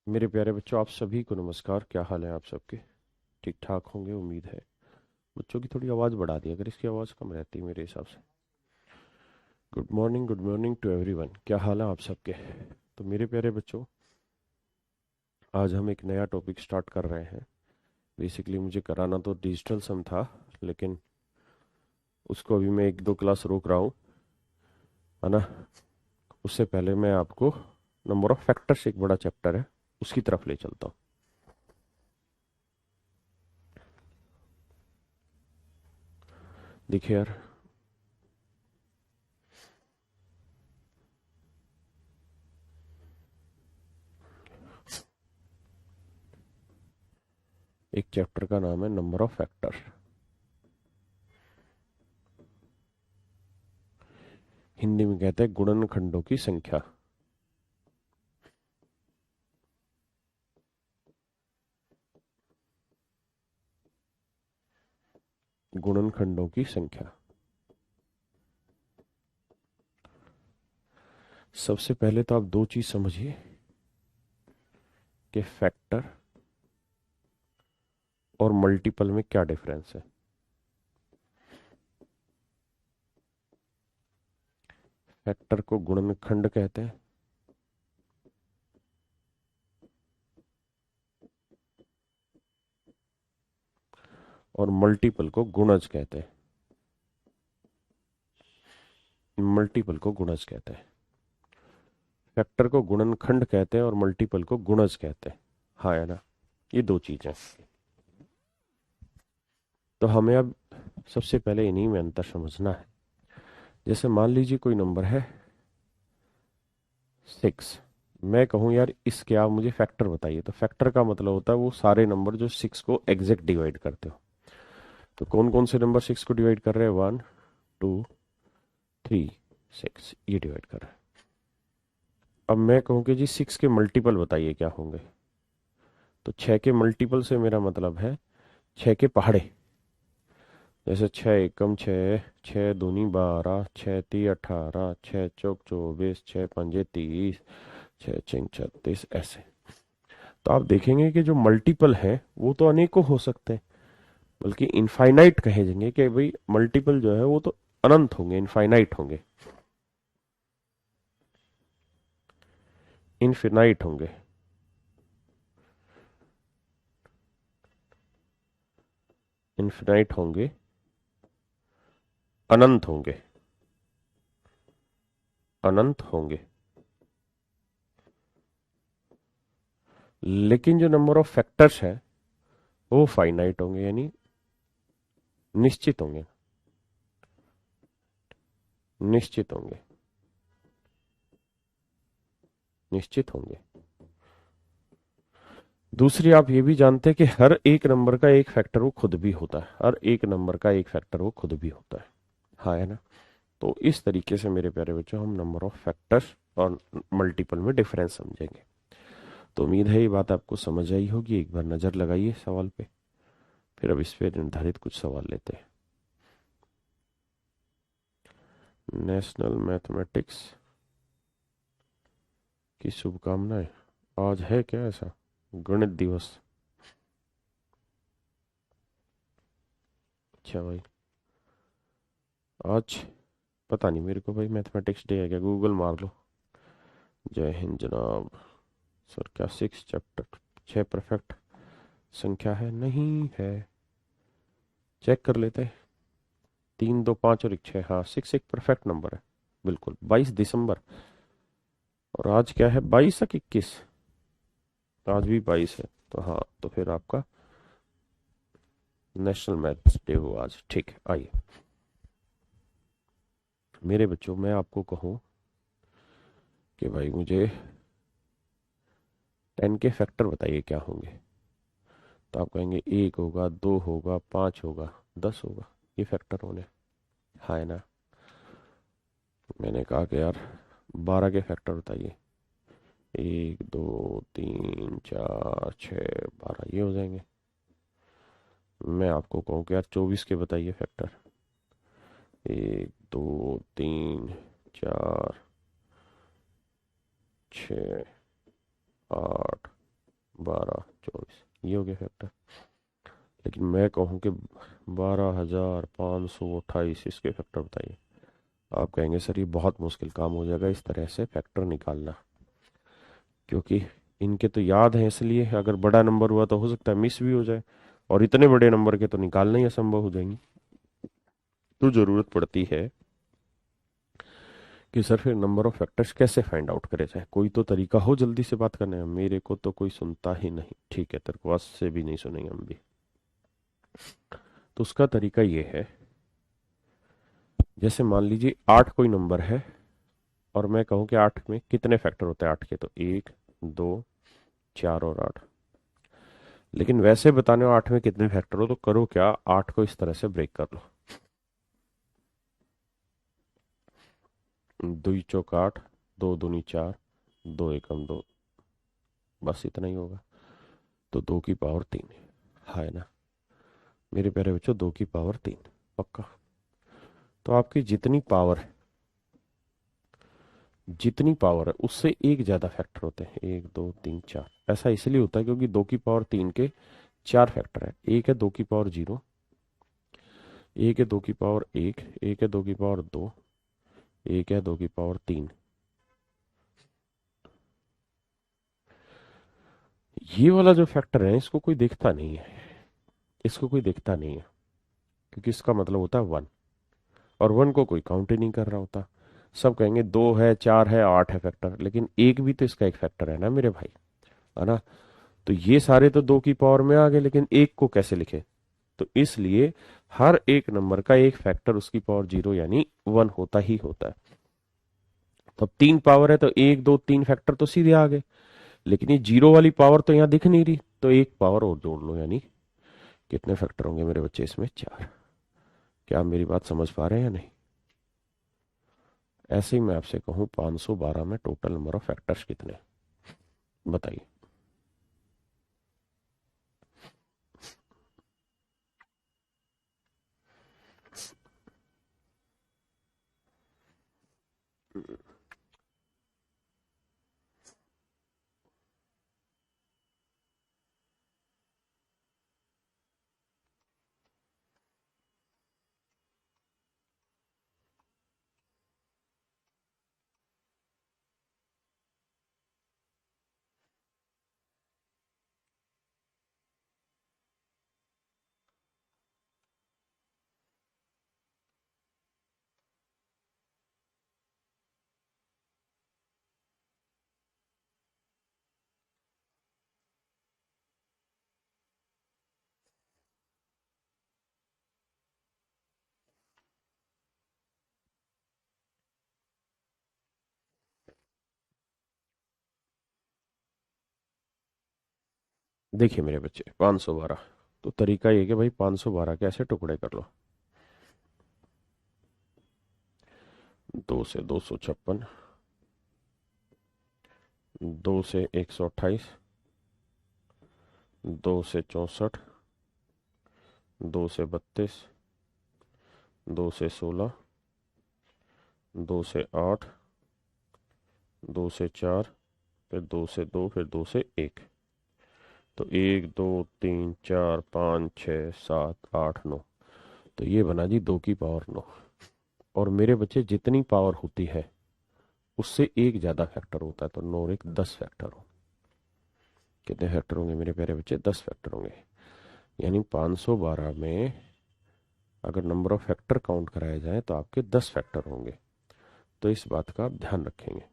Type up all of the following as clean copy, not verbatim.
मेरे प्यारे बच्चों, आप सभी को नमस्कार। क्या हाल है आप सबके? ठीक ठाक होंगे, उम्मीद है। बच्चों की थोड़ी आवाज़ बढ़ा दी, अगर इसकी आवाज़ कम रहती है मेरे हिसाब से। Good morning to everyone. क्या हाल है आप सबके? तो मेरे प्यारे बच्चों, आज हम एक नया टॉपिक स्टार्ट कर रहे हैं। बेसिकली मुझे कराना तो डिजिटल सम था, लेकिन उसको अभी मैं एक दो क्लास रोक रहा हूँ, है ना। उससे पहले मैं आपको नंबर ऑफ फैक्टर्स, एक बड़ा चैप्टर है, उसकी तरफ ले चलता हूँ। देखिए यार, एक चैप्टर का नाम है नंबर ऑफ फैक्टर। हिंदी में कहते हैं गुणनखंडों की संख्या। गुणनखंडों की संख्या। सबसे पहले तो आप दो चीज समझिए कि फैक्टर और मल्टीपल में क्या डिफरेंस है। फैक्टर को गुणनखंड कहते हैं और मल्टीपल को गुणज कहते हैं। मल्टीपल को गुणज कहते हैं। फैक्टर को गुणनखंड कहते हैं और मल्टीपल को गुणज कहते हैं। हाँ, है ना। ये दो चीजें। तो हमें अब सबसे पहले इन्हीं में अंतर समझना है। जैसे मान लीजिए कोई नंबर है 6। मैं कहूं यार इसके आप मुझे फैक्टर बताइए, तो फैक्टर का मतलब होता है वो सारे नंबर जो 6 को एग्जैक्ट डिवाइड करते हो। तो कौन कौन से नंबर 6 को डिवाइड कर रहे हैं? 1, 2, 3, 6, ये डिवाइड कर रहा है। अब मैं कहूँ कि जी 6 के मल्टीपल बताइए क्या होंगे, तो 6 के मल्टीपल से मेरा मतलब है 6 के पहाड़े। जैसे 6 एकम 6, 6 दूनी 12, 6 ती 18, 6 चौक 24, 6 पंजे 30, 6 चिंग 36, ऐसे। तो आप देखेंगे कि जो मल्टीपल है वो तो अनेकों हो सकते हैं, बल्कि इनफाइनाइट कहेंगे कि भाई मल्टीपल जो है वो तो अनंत होंगे, इनफाइनाइट होंगे, इनफिनाइट होंगे, इनफिनाइट होंगे, अनंत होंगे, अनंत होंगे। लेकिन जो नंबर ऑफ फैक्टर्स है वो फाइनाइट होंगे, यानी निश्चित होंगे, निश्चित होंगे, निश्चित होंगे। दूसरी, आप ये भी जानते हैं कि हर एक नंबर का एक फैक्टर वो खुद भी होता है। हर एक नंबर का एक फैक्टर वो खुद भी होता है। हाँ, है ना। तो इस तरीके से मेरे प्यारे बच्चों हम नंबर ऑफ फैक्टर्स और मल्टीपल में डिफरेंस समझेंगे। तो उम्मीद है ये बात आपको समझ आई होगी। एक बार नजर लगाइए सवाल पे, फिर अब इस पे निर्धारित कुछ सवाल लेते हैं। नेशनल मैथमेटिक्स की शुभकामनाएं। आज है क्या ऐसा? गणित दिवस। अच्छा भाई, आज पता नहीं मेरे को भाई, मैथमेटिक्स डे है क्या? गूगल मार लो। जय हिंद जनाब। सर क्या 6 चैप्टर, 6 परफेक्ट संख्या है? नहीं है। चेक कर लेते हैं। 3, 2, 5 और एक 6। हाँ, 6 एक परफेक्ट नंबर है, बिल्कुल। 22 दिसंबर। और आज क्या है, 22 तक 21? आज भी 22 है, तो हाँ, तो फिर आपका नेशनल मैथ्स डे हो आज। ठीक है, आइए मेरे बच्चों, मैं आपको कहूँ कि भाई मुझे 10 के फैक्टर बताइए क्या होंगे, तो आप कहेंगे 1 होगा, 2 होगा, 5 होगा, 10 होगा। ये फैक्टर होने। हाँ, है ना। मैंने कहा कि यार 12 के फैक्टर बताइए। 1, 2, 3, 4, 6, 12, ये हो जाएंगे। मैं आपको कहूँ कि यार 24 के बताइए फैक्टर। 1, 2, 3, 4, 6, 8, 12, 24, ये हो गया फैक्टर। लेकिन मैं कहूँ कि 12,528, इसके फैक्टर बताइए। आप कहेंगे सर ये बहुत मुश्किल काम हो जाएगा इस तरह से फैक्टर निकालना, क्योंकि इनके तो याद है, इसलिए अगर बड़ा नंबर हुआ तो हो सकता है मिस भी हो जाए, और इतने बड़े नंबर के तो निकालना ही असंभव हो जाएंगे। तो जरूरत पड़ती है कि सर फिर नंबर ऑफ फैक्टर्स कैसे फाइंड आउट करे जाए, कोई तो तरीका हो जल्दी से बात करने का। मेरे को तो कोई सुनता ही नहीं, ठीक है, तेरे को आज से भी नहीं सुनेंगे हम भी। तो उसका तरीका ये है, जैसे मान लीजिए 8 कोई नंबर है, और मैं कहूँ कि 8 में कितने फैक्टर होते हैं 8 के, तो 1, 2, 4 और 8। लेकिन वैसे बताने हो 8 में कितने फैक्टर हो, तो करो क्या, 8 को इस तरह से ब्रेक कर लो। 2 चौक 8, 2 दूनी 4, 2 एकम 2, बस इतना ही होगा। तो 2 की पावर 3 है ना मेरे प्यारे बच्चों, 2 की पावर 3 पक्का। तो आपकी जितनी पावर है उससे एक ज्यादा फैक्टर होते हैं, 1, 2, 3, 4। ऐसा इसलिए होता है क्योंकि 2 की पावर 3 के 4 फैक्टर है। एक है 2 की पावर 0, एक है 2 की पावर 1, एक है 2 की पावर 2, एक है 2 की पावर 3। ये वाला जो फैक्टर है इसको कोई देखता नहीं है, इसको कोई देखता नहीं है, क्योंकि इसका मतलब होता है 1, और 1 को कोई काउंट ही नहीं कर रहा होता। सब कहेंगे 2 है, 4 है, 8 है फैक्टर, लेकिन एक भी तो इसका एक फैक्टर है ना मेरे भाई, है ना। तो ये सारे तो 2 की पावर में आ गए, लेकिन एक को कैसे लिखे। तो इसलिए हर एक नंबर का एक फैक्टर उसकी पावर 0 यानी 1 होता ही होता है। तो अब 3 पावर है तो 1, 2, 3 फैक्टर तो सीधे आ गए, लेकिन ये 0 वाली पावर तो यहाँ दिख नहीं रही, तो एक पावर और जोड़ लो, यानी कितने फैक्टर होंगे मेरे बच्चे इसमें, 4। क्या आप मेरी बात समझ पा रहे हैं या नहीं। ऐसे ही मैं आपसे कहूँ 512 में टोटल नंबर ऑफ फैक्टर्स कितने, बताइए। देखिए मेरे बच्चे 512, तो तरीका ये कि भाई 512 के ऐसे टुकड़े कर लो, 2 से 256, 2 से 128, 2 से 64, 2 से 32, 2 से 16, 2 से 8, 2 से 4, फिर 2 से 2, फिर 2 से 1। तो 1, 2, 3, 4, 5, 6, 7, 8, 9। तो ये बना जी 2 की पावर 9। और मेरे बच्चे जितनी पावर होती है उससे एक ज्यादा फैक्टर होता है, तो 9 और 1 10 फैक्टर हो। कितने फैक्टर होंगे मेरे प्यारे बच्चे, 10 फैक्टर होंगे। यानी 512 में अगर नंबर ऑफ फैक्टर काउंट कराए जाए तो आपके 10 फैक्टर होंगे। तो इस बात का आप ध्यान रखेंगे।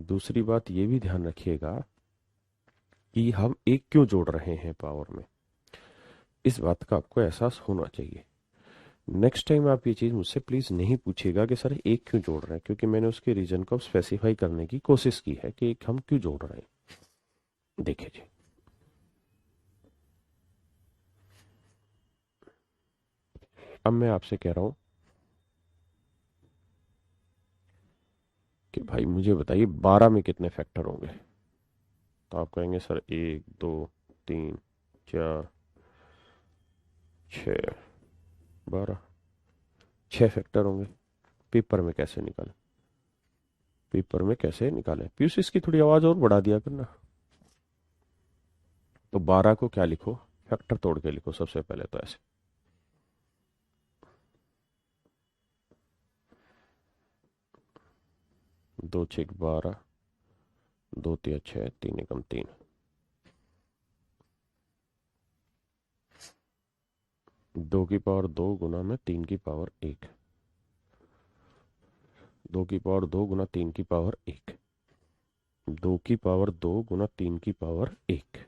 दूसरी बात ये भी ध्यान रखिएगा कि हम एक क्यों जोड़ रहे हैं पावर में, इस बात का आपको एहसास होना चाहिए। नेक्स्ट टाइम आप ये चीज़ मुझसे प्लीज़ नहीं पूछिएगा कि सर एक क्यों जोड़ रहे हैं, क्योंकि मैंने उसके रीजन को स्पेसिफाई करने की कोशिश की है कि एक हम क्यों जोड़ रहे हैं। देखिए जी, अब मैं आपसे कह रहा हूं कि भाई मुझे बताइए 12 में कितने फैक्टर होंगे। तो आप कहेंगे सर 1, 2, 3, 4, 6, 12, 6 फैक्टर होंगे। पेपर में कैसे निकालें, पेपर में कैसे निकालें, पीयूष इसकी थोड़ी आवाज और बढ़ा दिया करना। तो 12 को क्या लिखो, फैक्टर तोड़ के लिखो सबसे पहले तो ऐसे। 2 6 12, 2 3 6, 3 1 3। 2 की पावर 2 गुना में 3 की पावर 1, 2 की पावर 2 गुना 3 की पावर 1, 2 की पावर 2 गुना 3 की पावर 1।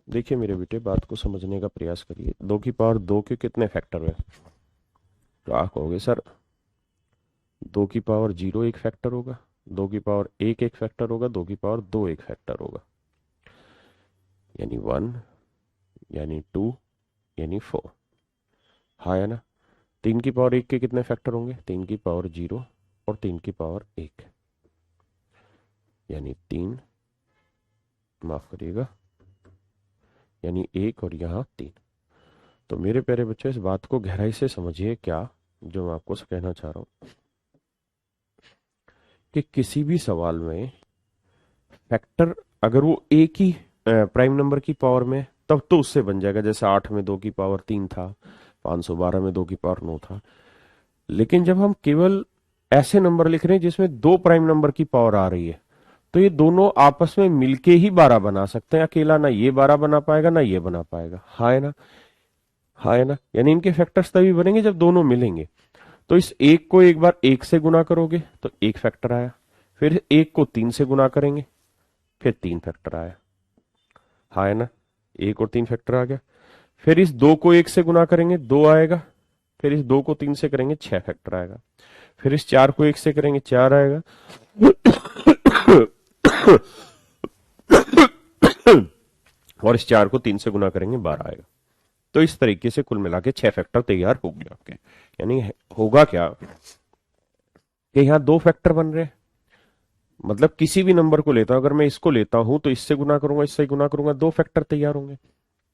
देखिए मेरे बेटे, बात को समझने का प्रयास करिए। 2 की पावर 2 के कितने फैक्टर है? तो आप कहोगे सर 2 की पावर 0 एक फैक्टर होगा, 2 की पावर 1 एक फैक्टर होगा, 2 की पावर 2 एक फैक्टर होगा, यानी 1, यानी 2, यानी 4। हाँ है ना? 3 की पावर 1 के कितने फैक्टर होंगे? 3 की पावर 0 और 3 की पावर 1, यानी 3, माफ करिएगा, यानी 1 और यहाँ 3। तो मेरे प्यारे बच्चों, इस बात को गहराई से समझिए, क्या जो मैं आपको कहना चाह रहा हूं कि किसी भी सवाल में फैक्टर अगर वो एक ही प्राइम नंबर की पावर में, तब तो उससे बन जाएगा। जैसे 8 में 2 की पावर 3 था, 512 में 2 की पावर 9 था। लेकिन जब हम केवल ऐसे नंबर लिख रहे हैं जिसमें दो प्राइम नंबर की पावर आ रही है, तो ये दोनों आपस में मिलके ही 12 बना सकते हैं। अकेला ना ये 12 बना पाएगा ना ये बना पाएगा। हाँ है ना? हाँ है ना? यानी इनके फैक्टर्स तभी बनेंगे जब दोनों मिलेंगे। तो इस एक को एक बार 1 से गुना करोगे तो एक फैक्टर आया, फिर 1 को 3 से गुना करेंगे, फिर 3 फैक्टर आया। हाँ है ना? 1 और 3 फैक्टर आ गया। फिर इस 2 को 1 से गुना करेंगे, 2 आएगा। फिर इस 2 को 3 से करेंगे, 6 फैक्टर आएगा। फिर इस 4 को 1 से करेंगे, 4 आएगा। और इस 4 को 3 से गुना करेंगे, 12 आएगा। तो इस तरीके से कुल मिला के 6 फैक्टर तैयार हो गए आपके। यानी होगा क्या कि यहाँ 2 फैक्टर बन रहे हैं। मतलब किसी भी नंबर को लेता हूं, अगर मैं इसको लेता हूं तो इससे गुना करूंगा, इससे गुना करूंगा, 2 फैक्टर तैयार होंगे।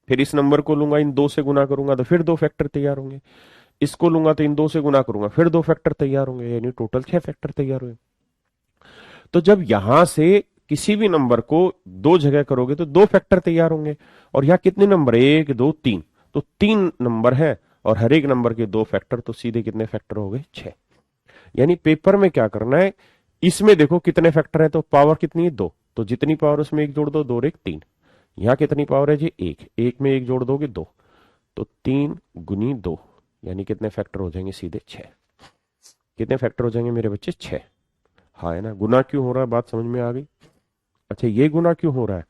फिर इस नंबर को लूंगा, इन 2 से गुना करूंगा तो फिर 2 फैक्टर तैयार होंगे। इसको लूंगा तो इन 2 से गुना करूंगा, फिर 2 फैक्टर तैयार होंगे, यानी टोटल 6 फैक्टर तैयार हुए। तो जब यहां से किसी भी नंबर को 2 जगह करोगे तो 2 फैक्टर तैयार होंगे। और यहाँ कितने नंबर? 1 2 3, तो 3 नंबर है और हर एक नंबर के 2 फैक्टर, तो सीधे कितने फैक्टर हो गए? 6। यानी पेपर में क्या करना है, इसमें देखो कितने फैक्टर है, तो पावर कितनी है? 2, तो जितनी पावर उसमें एक जोड़ दो, 2 और 1 3। यहाँ कितनी पावर है जी? 1, 1 में 1 जोड़ दोगे 2, तो 3 गुनी 2, यानी कितने फैक्टर हो जाएंगे? सीधे 6। कितने फैक्टर हो जाएंगे मेरे बच्चे? 6। हाँ है ना? गुना क्यों हो रहा है, बात समझ में आ गई? अच्छा, ये गुना क्यों हो रहा है?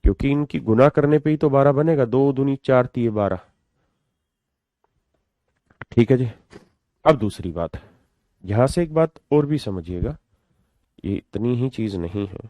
क्योंकि इनकी गुना करने पे ही तो 12 बनेगा। 2 दूनी 4 × 3 = 12। ठीक है जी। अब दूसरी बात, यहां से एक बात और भी समझिएगा, ये इतनी ही चीज नहीं है।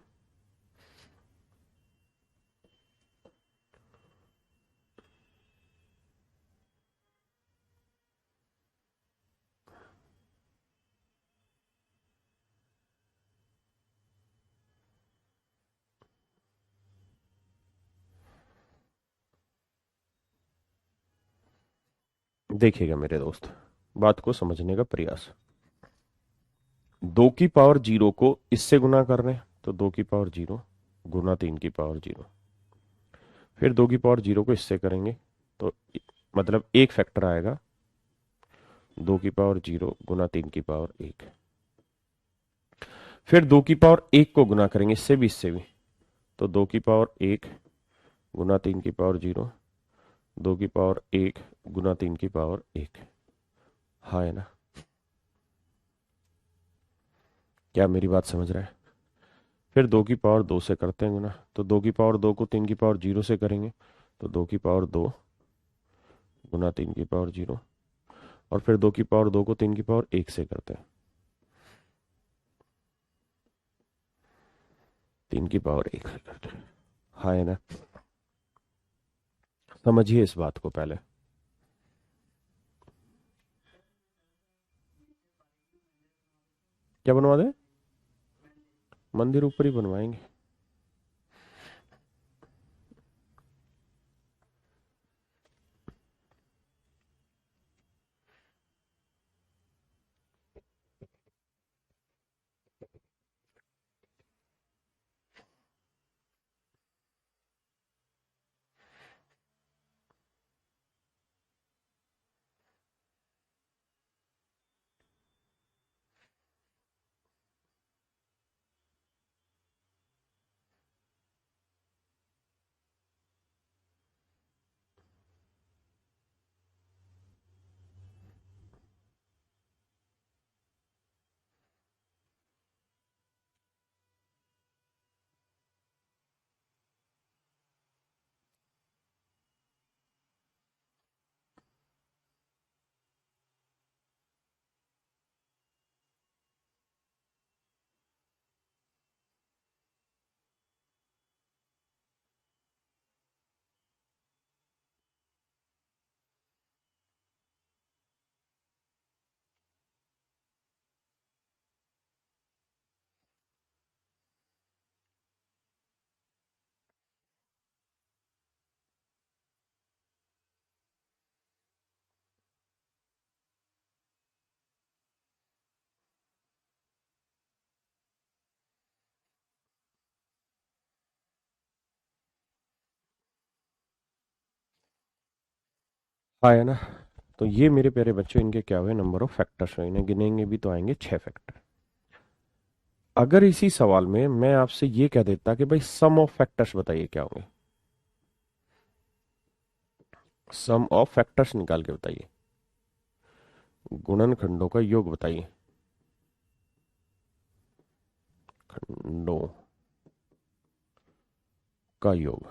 देखिएगा मेरे दोस्त, बात को समझने का प्रयास। 2 की पावर 0 को इससे गुना कर रहे हैं, तो 2 की पावर 0 गुना 3 की पावर 0, फिर 2 की पावर 0 को इससे करेंगे तो मतलब एक फैक्टर आएगा 2 की पावर 0 गुना 3 की पावर 1। फिर 2 की पावर 1 को गुना करेंगे इससे भी तो 2 की पावर 1 गुना 3 की पावर 0, 2 की पावर 1 गुना 3 की पावर 1। हाँ है ना? क्या मेरी बात समझ रहा है? फिर 2 की पावर 2 से करते हैं गुना तो 2 की पावर 2 को 3 की पावर 0 से करेंगे तो 2 की पावर 2 गुना 3 की पावर 0, और फिर 2 की पावर 2 को 3 की पावर 1 से करते हैं 3 की पावर 1 से करते हैं। हाँ है ना? समझिए इस बात को पहले। क्या बनवा दे? मंदिर ऊपर ही बनवाएंगे। हाँ है ना? तो ये मेरे प्यारे बच्चों इनके क्या हुए नंबर ऑफ फैक्टर्स हुए, इन्हें गिनेंगे भी तो आएंगे 6 फैक्टर। अगर इसी सवाल में मैं आपसे ये कह देता कि भाई सम ऑफ फैक्टर्स बताइए क्या होंगे, सम ऑफ फैक्टर्स निकाल के बताइए, गुणनखंडों का योग बताइए, खंडों का योग,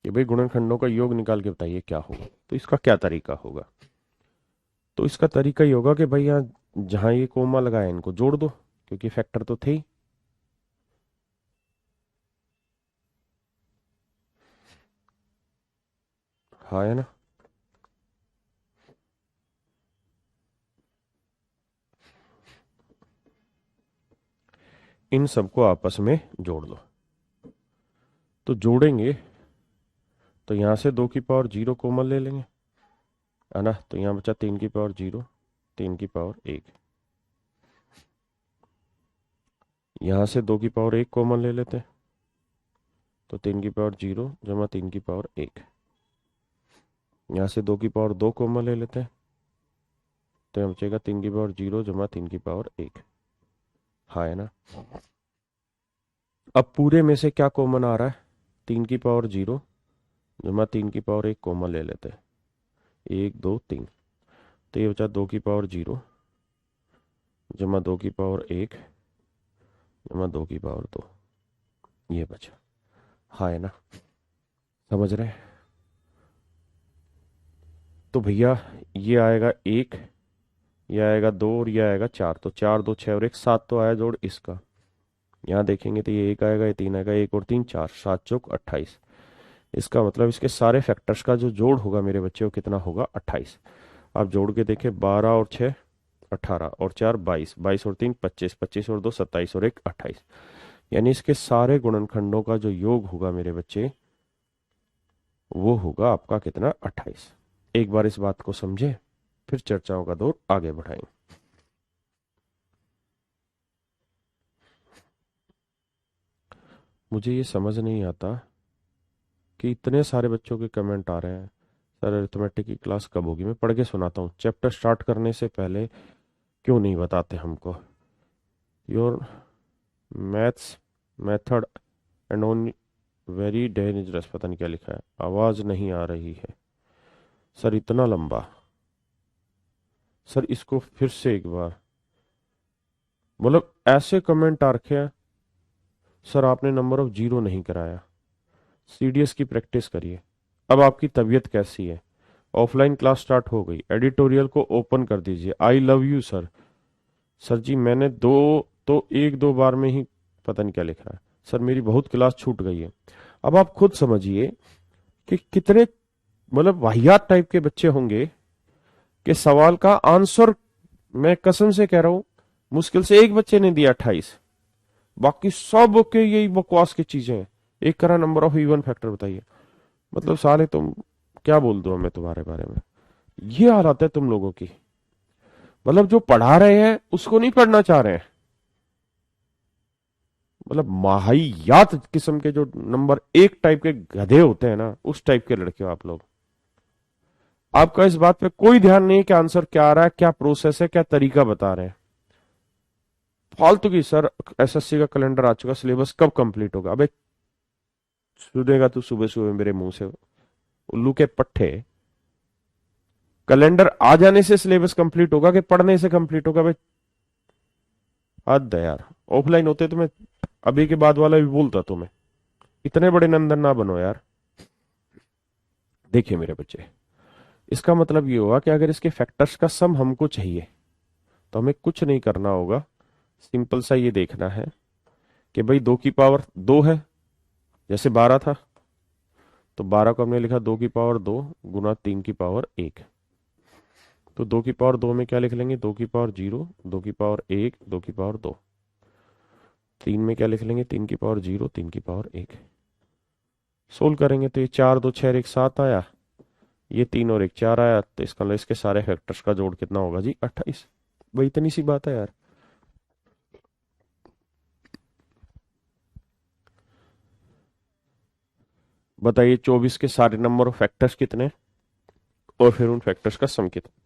कि भाई गुणनखंडों का योग निकाल के बताइए क्या होगा। तो इसका क्या तरीका होगा? तो इसका तरीका ये होगा कि भाई यहाँ जहां ये कोमा लगाया इनको जोड़ दो, क्योंकि फैक्टर तो थे ही। हाँ है ना? इन सबको आपस में जोड़ दो। तो जोड़ेंगे तो यहां से 2 की पावर 0 कोमल ले लेंगे, है ना? तो यहां बचा 3 की पावर 0, 3 की पावर 1। यहां से 2 की पावर 1 कॉमन ले लेते हैं तो 3 की पावर 0 जमा 3 की पावर 1। यहां से 2 की पावर 2 कॉमन ले लेते हैं तो यहाँ बचेगा 3 की पावर 0 जमा 3 की पावर 1। हाँ है ना? अब पूरे में से क्या कॉमन आ रहा है? 3 की पावर 0 जमा 3 की पावर 1 कॉमन ले लेते हैं, 1 2 3। तो ये बचा 2 की पावर 0 जमा 2 की पावर 1 जमा 2 की पावर 2, ये बचा। हाँ है ना? समझ रहे हैं? तो भैया ये आएगा 1, ये आएगा 2 और ये आएगा 4, तो 4 2 6 और 1 7 तो आया जोड़ इसका। यहाँ देखेंगे तो ये 1 आएगा, ये 3 आएगा, 1 और 3 4, 7 चौक 28। इसका मतलब इसके सारे फैक्टर्स का जो जोड़ होगा मेरे बच्चे वो कितना होगा? 28। आप जोड़ के देखें, 12 और 6 18 और 4 22, 22 और 3 25, 25 और 2 27 और 1 28। यानी इसके सारे गुणनखंडों का जो योग होगा मेरे बच्चे वो होगा आपका कितना? 28। एक बार इस बात को समझे, फिर चर्चाओं का दौर आगे बढ़ाएंगे। मुझे ये समझ नहीं आता कि इतने सारे बच्चों के कमेंट आ रहे हैं, सर अरिथमेटिक की क्लास कब होगी। मैं पढ़ के सुनाता हूँ, चैप्टर स्टार्ट करने से पहले क्यों नहीं बताते हमको। Your maths method and own very dangerous, पता नहीं क्या लिखा है, आवाज नहीं आ रही है सर, इतना लंबा। सर इसको फिर से एक बार, मतलब ऐसे कमेंट आ रखे हैं, सर आपने नंबर ऑफ जीरो नहीं कराया, सीडीएस की प्रैक्टिस करिए। अब आपकी तबीयत कैसी है? ऑफलाइन क्लास स्टार्ट हो गई, एडिटोरियल को ओपन कर दीजिए। I love you sir. Sir ji मैंने एक दो बार में ही, पता नहीं क्या लिखा है सर, मेरी बहुत क्लास छूट गई है। अब आप खुद समझिए कि कितने मतलब वाहियात टाइप के बच्चे होंगे कि सवाल का आंसर, मैं कसम से कह रहा हूं, मुश्किल से एक बच्चे ने दिया 28, बाकी सब के यही बकवास की चीजें हैं। एक करा नंबर ऑफ इवन फैक्टर बताइए। मतलब साले तुम, क्या बोल दो मैं तुम्हारे बारे में। ये हालत है तुम लोगों की, मतलब जो पढ़ा रहे हैं उसको नहीं पढ़ना चाह रहे हैं। मतलब माहियात किस्म के जो नंबर एक टाइप के गधे होते हैं ना, उस टाइप के लड़के हो आप लोग। आपका इस बात पे कोई ध्यान नहीं है कि आंसर क्या आ रहा है, क्या प्रोसेस है, क्या तरीका बता रहे हैं। फालतू की सर, एसएससी का कैलेंडर आ चुका, सिलेबस कब कंप्लीट होगा? अबे सुनेगा तू सुबह सुबह मेरे मुंह से, उल्लू के पट्टे। कैलेंडर आ जाने से सिलेबस कंप्लीट होगा कि पढ़ने से कंप्लीट होगा? भाई हद है यार। ऑफलाइन होते तो मैं अभी के बाद वाला भी बोलता तुम्हें, इतने बड़े नंदन ना बनो यार। देखिए मेरे बच्चे, इसका मतलब ये हुआ कि अगर इसके फैक्टर्स का सम हमको चाहिए तो हमें कुछ नहीं करना होगा, सिंपल सा ये देखना है कि भाई 2 की पावर 2 है, जैसे 12 था तो 12 को हमने लिखा 2 की पावर 2 गुना 3 की पावर 1। तो 2 की पावर 2 में क्या लिख लेंगे? 2 की पावर 0, 2 की पावर 1, 2 की पावर 2। 3 में क्या लिख लेंगे? 3 की पावर 0, 3 की पावर 1। सोल्व करेंगे तो ये 4 2 6 1 7 आया, ये 3 और 1 4 आया, तो इसका मतलब इसके सारे फैक्टर्स का जोड़ कितना होगा जी? 28। भाई इतनी सी बात है यार। बताइए 24 के सारे नंबर ऑफ फैक्टर्स कितने, और फिर उन फैक्टर्स का सम कितना।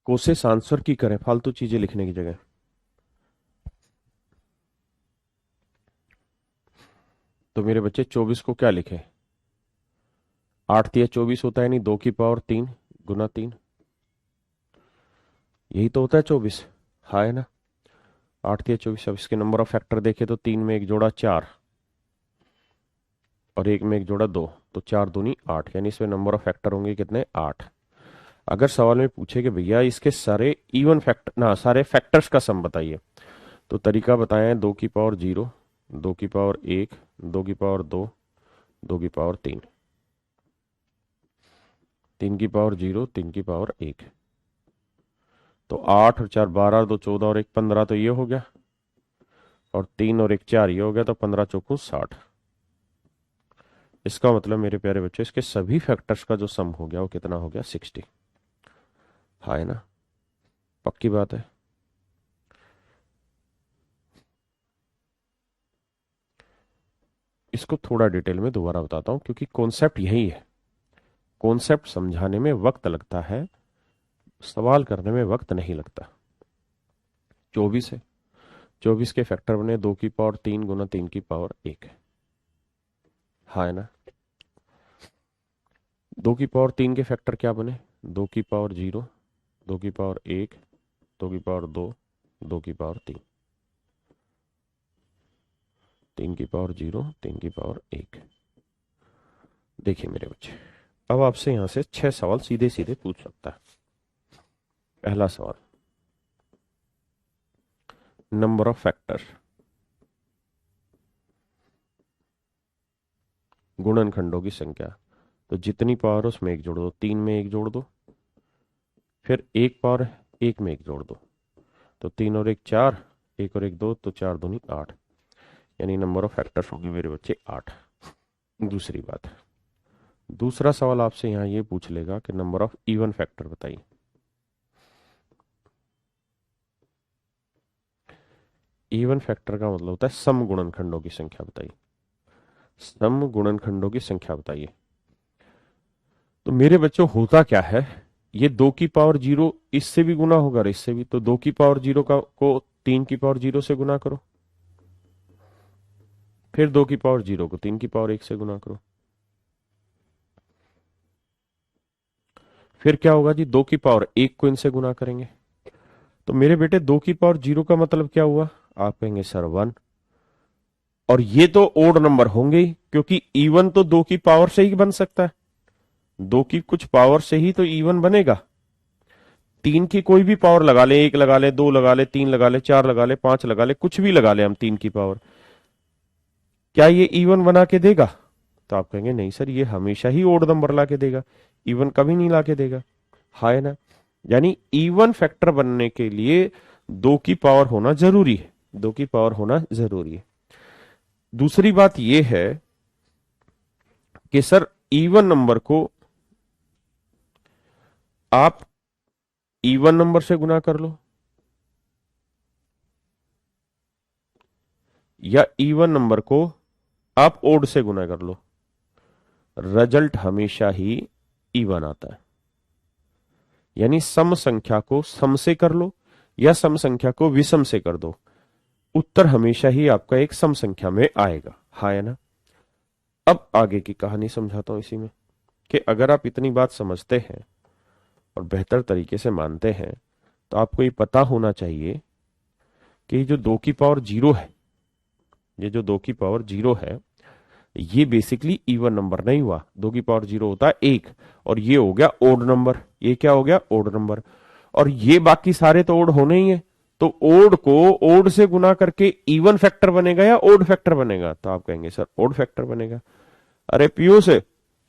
कोशिश आंसर की करें फालतू चीजें लिखने की जगह। तो मेरे बच्चे 24 को क्या लिखे? 8 × 3 = 24 होता है, नहीं 2 की पावर 3 गुना 3, यही तो होता है 24। हाँ है ना? 8 × 3 = 24। अब इसके नंबर ऑफ फैक्टर देखे तो 3 में 1 जोड़ा 4 और 1 में 1 जोड़ा 2, तो 4 दूनी 8, यानी इसमें नंबर ऑफ फैक्टर होंगे कितने? 8। अगर सवाल में पूछे कि भैया इसके सारे इवन फैक्टर ना सारे फैक्टर्स का सम बताइए, तो तरीका बताएं 2 की पावर 0, 2 की पावर 1, 2 की पावर 2, 2 की पावर 3, 3 की पावर 0, 3 की पावर 1। तो 8 और 4 12, 2 14 और 1 15, तो ये हो गया, और 3 और 1 4 ये हो गया, तो 15 चौकू 60। इसका मतलब मेरे प्यारे बच्चे, इसके सभी फैक्टर्स का जो सम हो गया वो कितना हो गया? 60। हाँ है ना? पक्की बात है। इसको थोड़ा डिटेल में दोबारा बताता हूं, क्योंकि कॉन्सेप्ट यही है। कॉन्सेप्ट समझाने में वक्त लगता है, सवाल करने में वक्त नहीं लगता। 24 है, 24 के फैक्टर बने 2 की पावर 3 गुना 3 की पावर 1। हाँ है ना? 2 की पावर 3 के फैक्टर क्या बने? 2 की पावर 0, 2 की पावर 1, 2 की पावर 2, 2 की पावर 3, 3 की पावर 0, 3 की पावर 1। देखिए मेरे बच्चे, अब आपसे यहां से 6 सवाल सीधे सीधे पूछ सकता है। पहला सवाल, नंबर ऑफ फैक्टर, गुणनखंडों की संख्या। तो जितनी पावर उसमें 1 जोड़ दो, 3 में 1 जोड़ दो, फिर एक पावर एक में एक जोड़ दो, तो 3 और 1 4, 1 और 1 2, तो 4 दूनी 8, यानी नंबर ऑफ फैक्टर्स होंगे मेरे बच्चे 8। दूसरी बात, दूसरा सवाल आपसे यहाँ ये पूछ लेगा कि नंबर ऑफ इवन फैक्टर बताइए। इवन फैक्टर का मतलब होता है सम गुणनखंडों की संख्या बताइए, सम गुणनखंडों की संख्या बताइए। तो मेरे बच्चों होता क्या है, ये 2 की पावर 0 इससे भी गुना होगा और इससे भी, तो 2 की पावर 0 का को 3 की पावर 0 से गुना करो, फिर 2 की पावर 0 को 3 की पावर 1 से गुना करो, फिर क्या होगा जी, 2 की पावर 1 को इनसे गुना करेंगे। तो मेरे बेटे 2 की पावर 0 का मतलब क्या हुआ, आप कहेंगे सर 1, और ये तो ओड नंबर होंगे ही, क्योंकि इवन तो 2 की पावर से ही बन सकता है, 2 की कुछ पावर से ही तो इवन बनेगा। 3 की कोई भी पावर लगा ले, 1 लगा ले, 2 लगा ले, 3 लगा ले, 4 लगा ले, 5 लगा ले, कुछ भी लगा ले हम 3 की पावर, क्या ये इवन बना के देगा? तो आप कहेंगे नहीं सर, ये हमेशा ही ओड नंबर ला के देगा, इवन कभी नहीं ला के देगा, है ना। यानी इवन फैक्टर बनने के लिए 2 की पावर होना जरूरी है, 2 की पावर होना जरूरी है। दूसरी बात यह है कि सर इवन नंबर को आप इवन नंबर से गुना कर लो या इवन नंबर को आप ओड से गुना कर लो, रिजल्ट हमेशा ही इवन आता है। यानी सम संख्या को सम से कर लो या सम संख्या को विषम से कर दो, उत्तर हमेशा ही आपका एक सम संख्या में आएगा, है ना। अब आगे की कहानी समझाता हूं इसी में, कि अगर आप इतनी बात समझते हैं और बेहतर तरीके से मानते हैं, तो आपको ये पता होना चाहिए कि ये जो 2 की पावर 0 है, ये जो 2 की पावर 0 है, ये बेसिकली इवन नंबर नहीं हुआ। 2 की पावर 0 होता है 1, और ये हो गया ओड नंबर, ये क्या हो गया, ओड नंबर। और ये बाकी सारे तो ओड होने ही है, तो ओड को ओड से गुना करके इवन फैक्टर बनेगा या ओड फैक्टर बनेगा? तो आप कहेंगे सर ओड फैक्टर बनेगा। अरे पीयूष,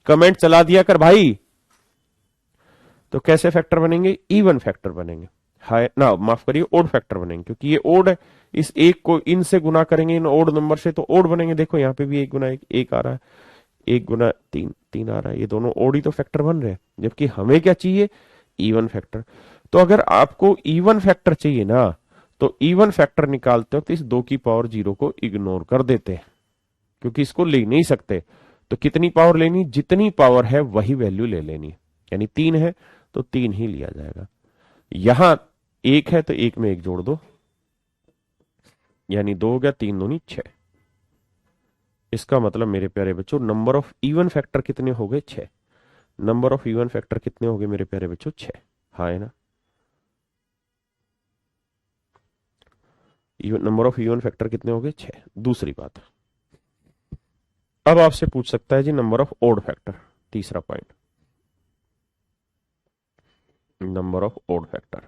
कमेंट चला दिया कर भाई। तो कैसे फैक्टर बनेंगे, इवन फैक्टर बनेंगे, हाय ना माफ करिए, ओड फैक्टर बनेंगे, क्योंकि ये ओड है, इस एक को इन से गुना करेंगे, इन ओड नंबर से, तो ओड बनेंगे। देखो यहाँ पे भी 1 गुना 1 आ रहा है, 1 गुना 3 3 आ रहा है, ये दोनों ओड ही तो फैक्टर बन रहे हैं, जबकि हमें क्या चाहिए, इवन फैक्टर। तो अगर आपको इवन फैक्टर चाहिए ना, तो इवन फैक्टर निकालते वक्त इस 2 की पावर 0 को इग्नोर कर देते हैं, क्योंकि इसको ले नहीं सकते। तो कितनी पावर लेनी, जितनी पावर है वही वैल्यू ले लेनी, यानी 3 है तो 3 ही लिया जाएगा। यहां 1 है तो 1 में 1 जोड़ दो, यानी 2 हो गया, 3 दूनी 6। इसका मतलब मेरे प्यारे बच्चों, नंबर ऑफ इवन फैक्टर कितने हो गए, 6। नंबर ऑफ इवन फैक्टर कितने हो गए मेरे प्यारे बच्चों, 6, हाँ है ना। नंबर ऑफ इवन फैक्टर कितने हो गए, 6। दूसरी बात, अब आपसे पूछ सकता है जी नंबर ऑफ ओड फैक्टर, तीसरा point, number of odd factor.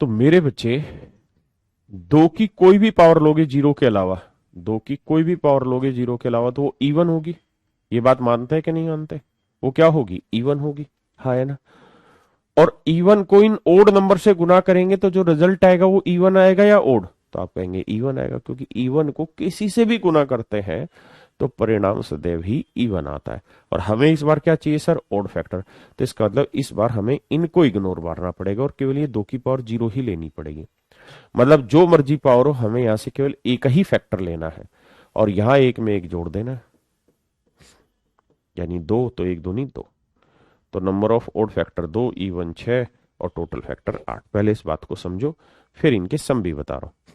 तो मेरे बच्चे, 2 की कोई भी पावर लोगे 0 के अलावा, 2 की कोई भी पावर लोगे 0 के अलावा, तो वो इवन होगी। ये बात मानते हैं कि नहीं मानते? वो क्या होगी, इवन होगी, हाँ है ना। और इवन को इन ओड नंबर से गुना करेंगे तो जो रिजल्ट आएगा वो इवन आएगा या ओड? तो आप कहेंगे इवन आएगा, क्योंकि इवन को किसी से भी गुना करते हैं तो परिणाम सदैव ही इवन आता है। और हमें इस बार क्या चाहिए सर, ओड फैक्टर। तो इसका मतलब इस बार हमें इनको इग्नोर मारना पड़ेगा और केवल ये 2 की पावर 0 ही लेनी पड़ेगी। मतलब जो मर्जी पावर हो, हमें यहां से केवल एक ही फैक्टर लेना है, और यहां 1 में 1 जोड़ देना, यानी 2, तो 1 दूनी 2। तो number of odd factor 2, even 6 और टोटल फैक्टर 8। पहले इस बात को समझो, फिर इनके सम भी बता रहा हूं।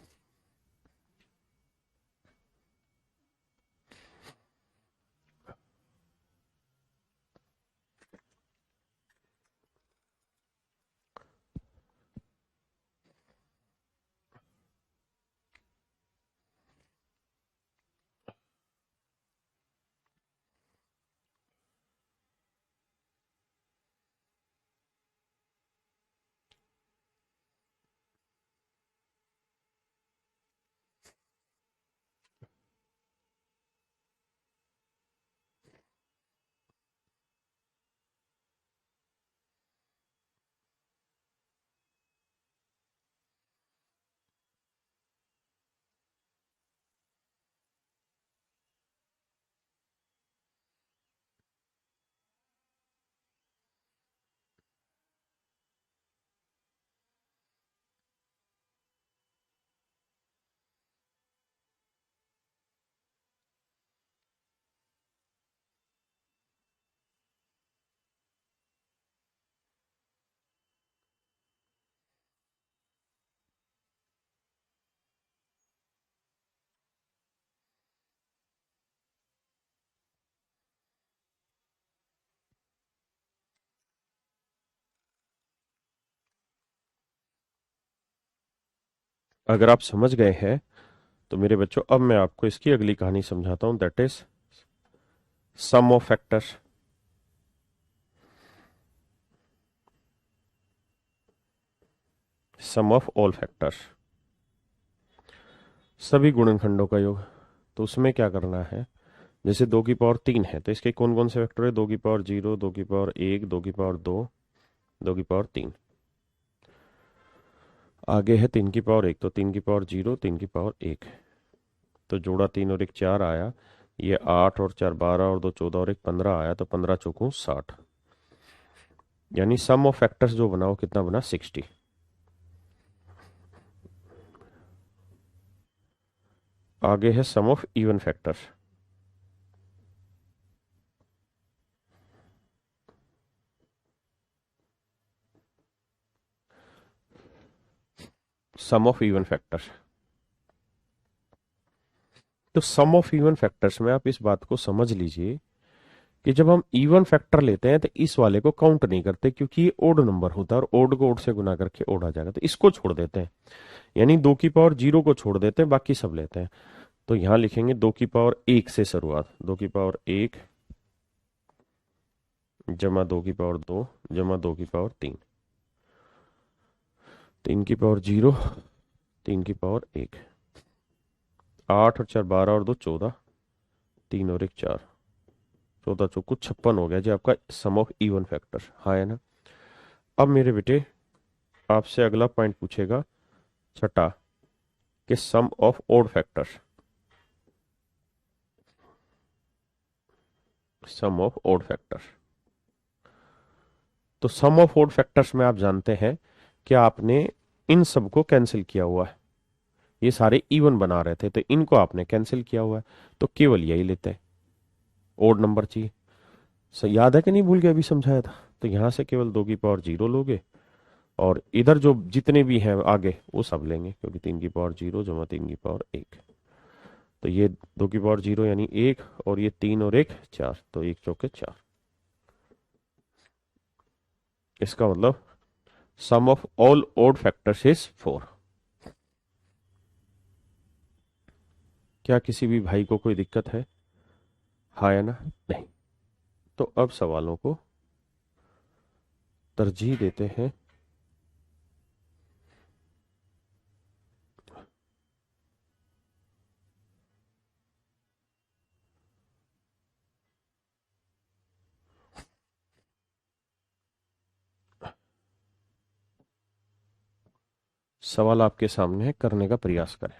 अगर आप समझ गए हैं तो मेरे बच्चों अब मैं आपको इसकी अगली कहानी समझाता हूं, that is sum of factors. Sum of all factors, सभी गुणनखंडों का योग। तो उसमें क्या करना है, जैसे 2 की पावर 3 है तो इसके कौन कौन से वेक्टर है, 2 की पावर 0, 2 की पावर 1, 2 की पावर 2, 2 की पावर 3। आगे है 3 की पावर 1, तो 3 की पावर 0, 3 की पावर 1, तो जोड़ा 3 और 1 4 आया। ये 8 और 4 12 और 2 14 और 1 15 आया, तो 15 चौकू 60। यानी सम ऑफ फैक्टर्स जो बना वो कितना बना, 60। आगे है sum of even factors. Sum of even factors, तो सम ऑफ इवन फैक्टर्स में आप इस बात को समझ लीजिए कि जब हम इवन फैक्टर लेते हैं तो इस वाले को काउंट नहीं करते, क्योंकि ये ओड नंबर होता है और ओड को ओड से गुना करके ओड आ जाएगा, तो इसको छोड़ देते हैं। यानी 2 की पावर 0 को छोड़ देते हैं, बाकी सब लेते हैं। तो यहां लिखेंगे 2 की पावर 1 से शुरुआत, 2 की पावर 1 जमा 2 की पावर 2 जमा 2 की पावर 3, 3 की पावर 0, 3 की पावर 1, 8 और 4 12 और 2 14, 3 और 1 4, 14 चौको 56 हो गया जी आपका सम ऑफ इवन फैक्टर। हाँ है ना। अब मेरे बेटे आपसे अगला पॉइंट पूछेगा, छठा, कि sum of odd factors. Sum of odd factors, तो सम ऑफ ओड फैक्टर्स में आप जानते हैं कि आपने इन सब को कैंसिल किया हुआ है। ये सारे इवन बना रहे थे तो इनको आपने कैंसिल किया हुआ है, तो केवल यही लेते हैं, ओड नंबर चाहिए। याद है कि नहीं, भूल गया, अभी समझाया था। तो यहां से केवल 2 की पावर 0 लोगे और इधर जो जितने भी हैं आगे वो सब लेंगे, क्योंकि 3 की पावर 0 जमा 3 की पावर 1, तो ये 2 की पावर 0 यानी 1, और ये 3 और 1 4, तो 1 चौके 4। इसका मतलब sum of all odd factors is 4। क्या किसी भी भाई को कोई दिक्कत है, हाँ या ना, नहीं? तो अब सवालों को तरजीह देते हैं। सवाल आपके सामने है, करने का प्रयास करें।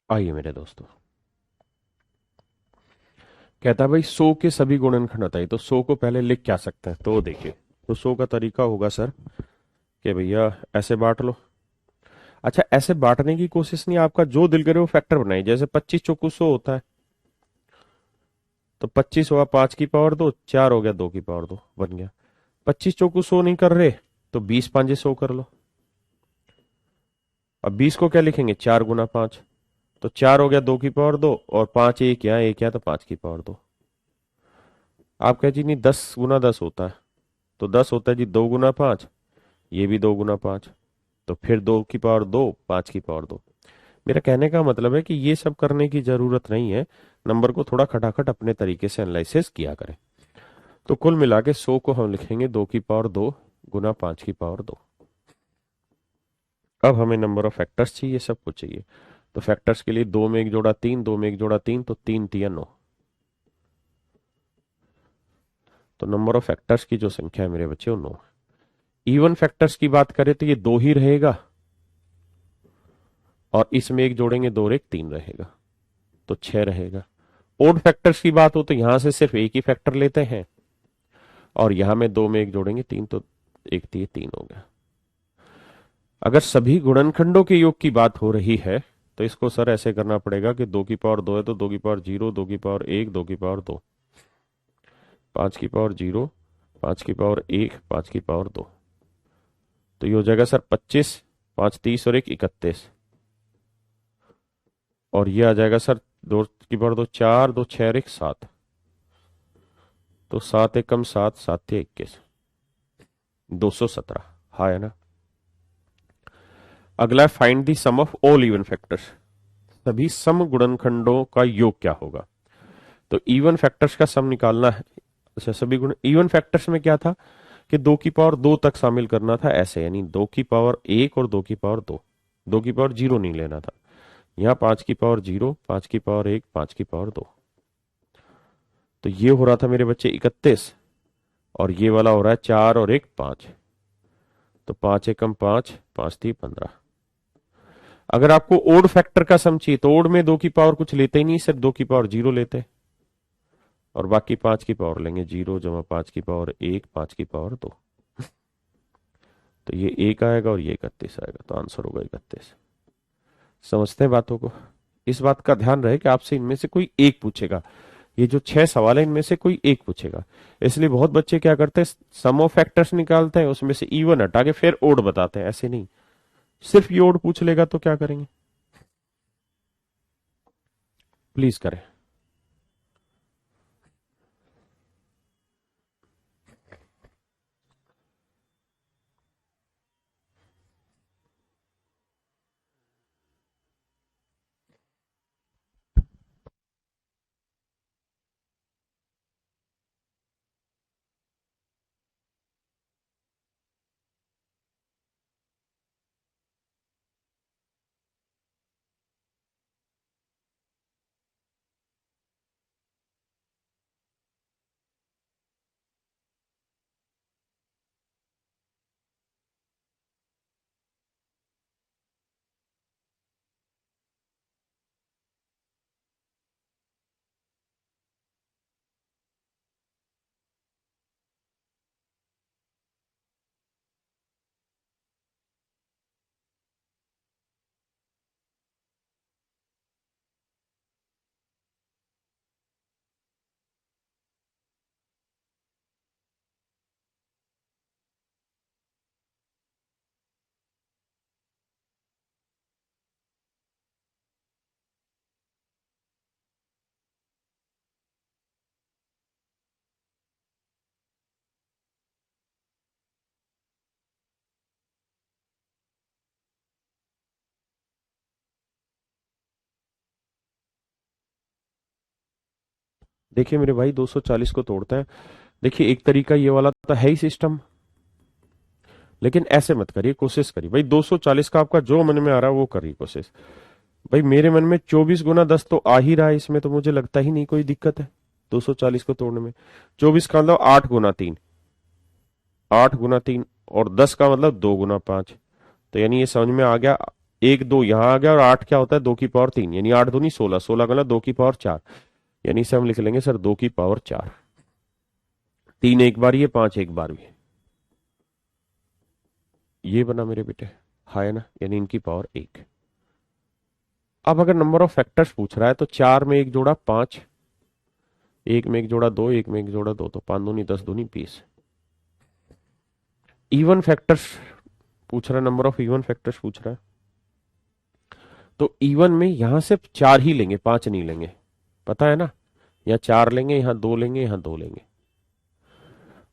आइए मेरे दोस्तों, कहता है भाई 100 के सभी गुणनखंड बताइए। तो 100 को पहले लिख क्या सकते हैं, तो देखिए, तो 100 का तरीका होगा सर कि भैया ऐसे बांट लो। अच्छा, ऐसे बांटने की कोशिश नहीं, आपका जो दिल करे वो फैक्टर बनाइए। जैसे 25 चौको 100 होता है, तो 25 होगा 5 की पावर 2, 4 हो गया 2 की पावर 2, बन गया। 25 चौको 100 नहीं कर रहे तो 20 5 100 कर लो। अब 20 को क्या लिखेंगे, 4 गुना 5, तो 4 हो गया 2 की पावर 2, और 5 एक यहाँ तो 5 की पावर 2। आप कहे जी नहीं, 10 गुना 10 होता है, तो 10 होता है जी 2 गुना 5, ये भी 2 गुना 5, तो फिर 2 की पावर 2, 5 की पावर 2। मेरा कहने का मतलब है कि ये सब करने की जरूरत नहीं है, नंबर को थोड़ा खटाखट अपने तरीके से एनालिसिस किया करें। तो कुल मिला के 100 को हम लिखेंगे 2 की पावर 2 गुना 5 की पावर 2। अब हमें नंबर ऑफ फैक्टर्स चाहिए, सब कुछ चाहिए। तो फैक्टर्स के लिए 2 में एक जोड़ा 3, 2 में एक जोड़ा 3, तो 3 3 9, तो नंबर ऑफ फैक्टर्स की जो संख्या है मेरे बच्चे वो 9। इवन फैक्टर्स की बात करें तो ये 2 ही रहेगा, और इसमें एक जोड़ेंगे 2 और 1 3 रहेगा, तो 6 रहेगा। ओड फैक्टर्स की बात हो तो यहां से सिर्फ एक ही फैक्टर लेते हैं, और यहां में 2 में एक जोड़ेंगे 3, तो 1 3 3 हो गया। अगर सभी गुणनखंडों के योग की बात हो रही है तो इसको सर ऐसे करना पड़ेगा कि 2 की पावर 2 है तो 2 की पावर 0, 2 की पावर 1, 2 की पावर 2, 5 की पावर 0, 5 की पावर 1, 5 की पावर 2, तो ये हो जाएगा सर 25, 5 30 और 1 31, और ये आ जाएगा सर 2 की पावर 2 4, 2 6 और 1 7, तो 7 एकम 7, 7 21, 217। हाँ है ना। अगला है find the sum of all even factors, सभी सम गुणनखंडों का योग क्या होगा। तो इवन फैक्टर्स का सम निकालना है। अच्छा, सभी गुण इवन फैक्टर्स में क्या था कि 2 की पावर 2 तक शामिल करना था, ऐसे यानी 2 की पावर 1 और 2 की पावर 2, 2 की पावर 0 नहीं लेना था। यहाँ 5 की पावर 0, 5 की पावर 1, 5 की पावर 2, तो ये हो रहा था मेरे बच्चे 31, और ये वाला हो रहा है 4 और 1 5, तो 5 एकम 5, 5 3 15। अगर आपको ओड फैक्टर का सम चाहिए तो ओड में 2 की पावर कुछ लेते ही नहीं, सिर्फ 2 की पावर 0 लेते, और बाकी 5 की पावर लेंगे 0 जमा 5 की पावर 1, 5 की पावर 2, तो ये 1 आएगा और ये 31 आएगा, तो आंसर होगा 31। समझते हैं बातों को। इस बात का ध्यान रहे कि आपसे इनमें से कोई एक पूछेगा, ये जो 6 सवाल है इनमें से कोई एक पूछेगा। इसलिए बहुत बच्चे क्या करते हैं, सम ऑफ फैक्टर्स निकालते हैं, उसमें से इवन हटा के फिर ओड बताते हैं, ऐसे नहीं। सिर्फ ये ओड पूछ लेगा तो क्या करेंगे, प्लीज करें। देखिए मेरे भाई 240 को तोड़ता है। देखिए एक तरीका ये वाला तो है ही सिस्टम, लेकिन ऐसे मत करिए, कोशिश करिए भाई 240 का आपका जो मन में आ रहा है वो करिए कोशिश। भाई मेरे मन में 24 गुना 10 तो आ ही रहा है, इसमें तो मुझे लगता ही नहीं कोई दिक्कत है 240 को तोड़ने में। 24 का मतलब 8 गुना 3, 8 गुना 3, और 10 का मतलब 2 गुना 5, तो यानी ये समझ में आ गया। एक दो यहां आ गया, और 8 क्या होता है 2 की पावर 3, यानी 8 दूनी 16, 16 का मतलब 2 की पावर 4, यानी इसे हम लिख लेंगे सर 2 की पावर 4। 3 एक बार, ये 5 एक बार भी, ये बना मेरे बेटे। हाँ है ना, यानी इनकी पावर 1। अब अगर नंबर ऑफ फैक्टर्स पूछ रहा है तो 4 में एक जोड़ा 5, 1 में एक जोड़ा 2, 1 में एक जोड़ा 2, तो 5 दूनी 10, दूनी 20। इवन फैक्टर्स पूछ रहा है, नंबर ऑफ इवन फैक्टर्स पूछ रहा है, तो इवन में यहां सिर्फ 4 ही लेंगे, 5 नहीं लेंगे, पता है ना। यहाँ 4 लेंगे, यहाँ 2 लेंगे, यहाँ 2 लेंगे।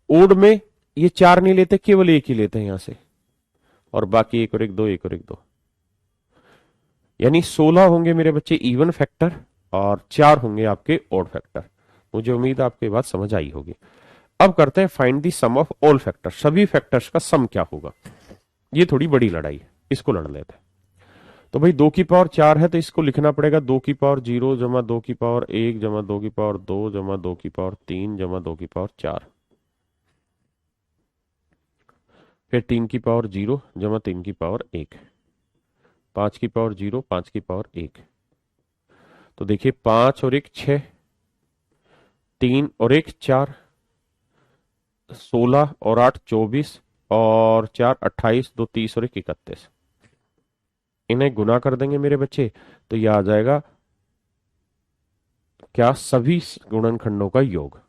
ओड में ये 4 नहीं लेते, केवल 1 ही लेते हैं यहां से, और बाकी 1 और 1 2, 1 और 1 2, यानी 16 होंगे मेरे बच्चे इवन फैक्टर, और 4 होंगे आपके ओड फैक्टर। मुझे उम्मीद है आपको ये बात समझ आई होगी। अब करते हैं find the sum of all factors, सभी फैक्टर्स का सम क्या होगा। ये थोड़ी बड़ी लड़ाई है, इसको लड़ लेते हैं। तो भाई 2 की पावर 4 है तो इसको लिखना पड़ेगा 2 की पावर 0 जमा 2 की पावर 1 जमा 2 की पावर 2 जमा 2 की पावर 3 जमा 2 की पावर 4। फिर 3 की पावर 0 जमा 3 की पावर 1, 5 की पावर 0, 5 की पावर 1। तो देखिए 5 और 1 6, 3 और 1 4, 16 और 8 24, और 4 28, 2 30 और 1 31। इन्हें गुना कर देंगे मेरे बच्चे, तो यह आ जाएगा क्या, सभी गुणनखंडों का योग।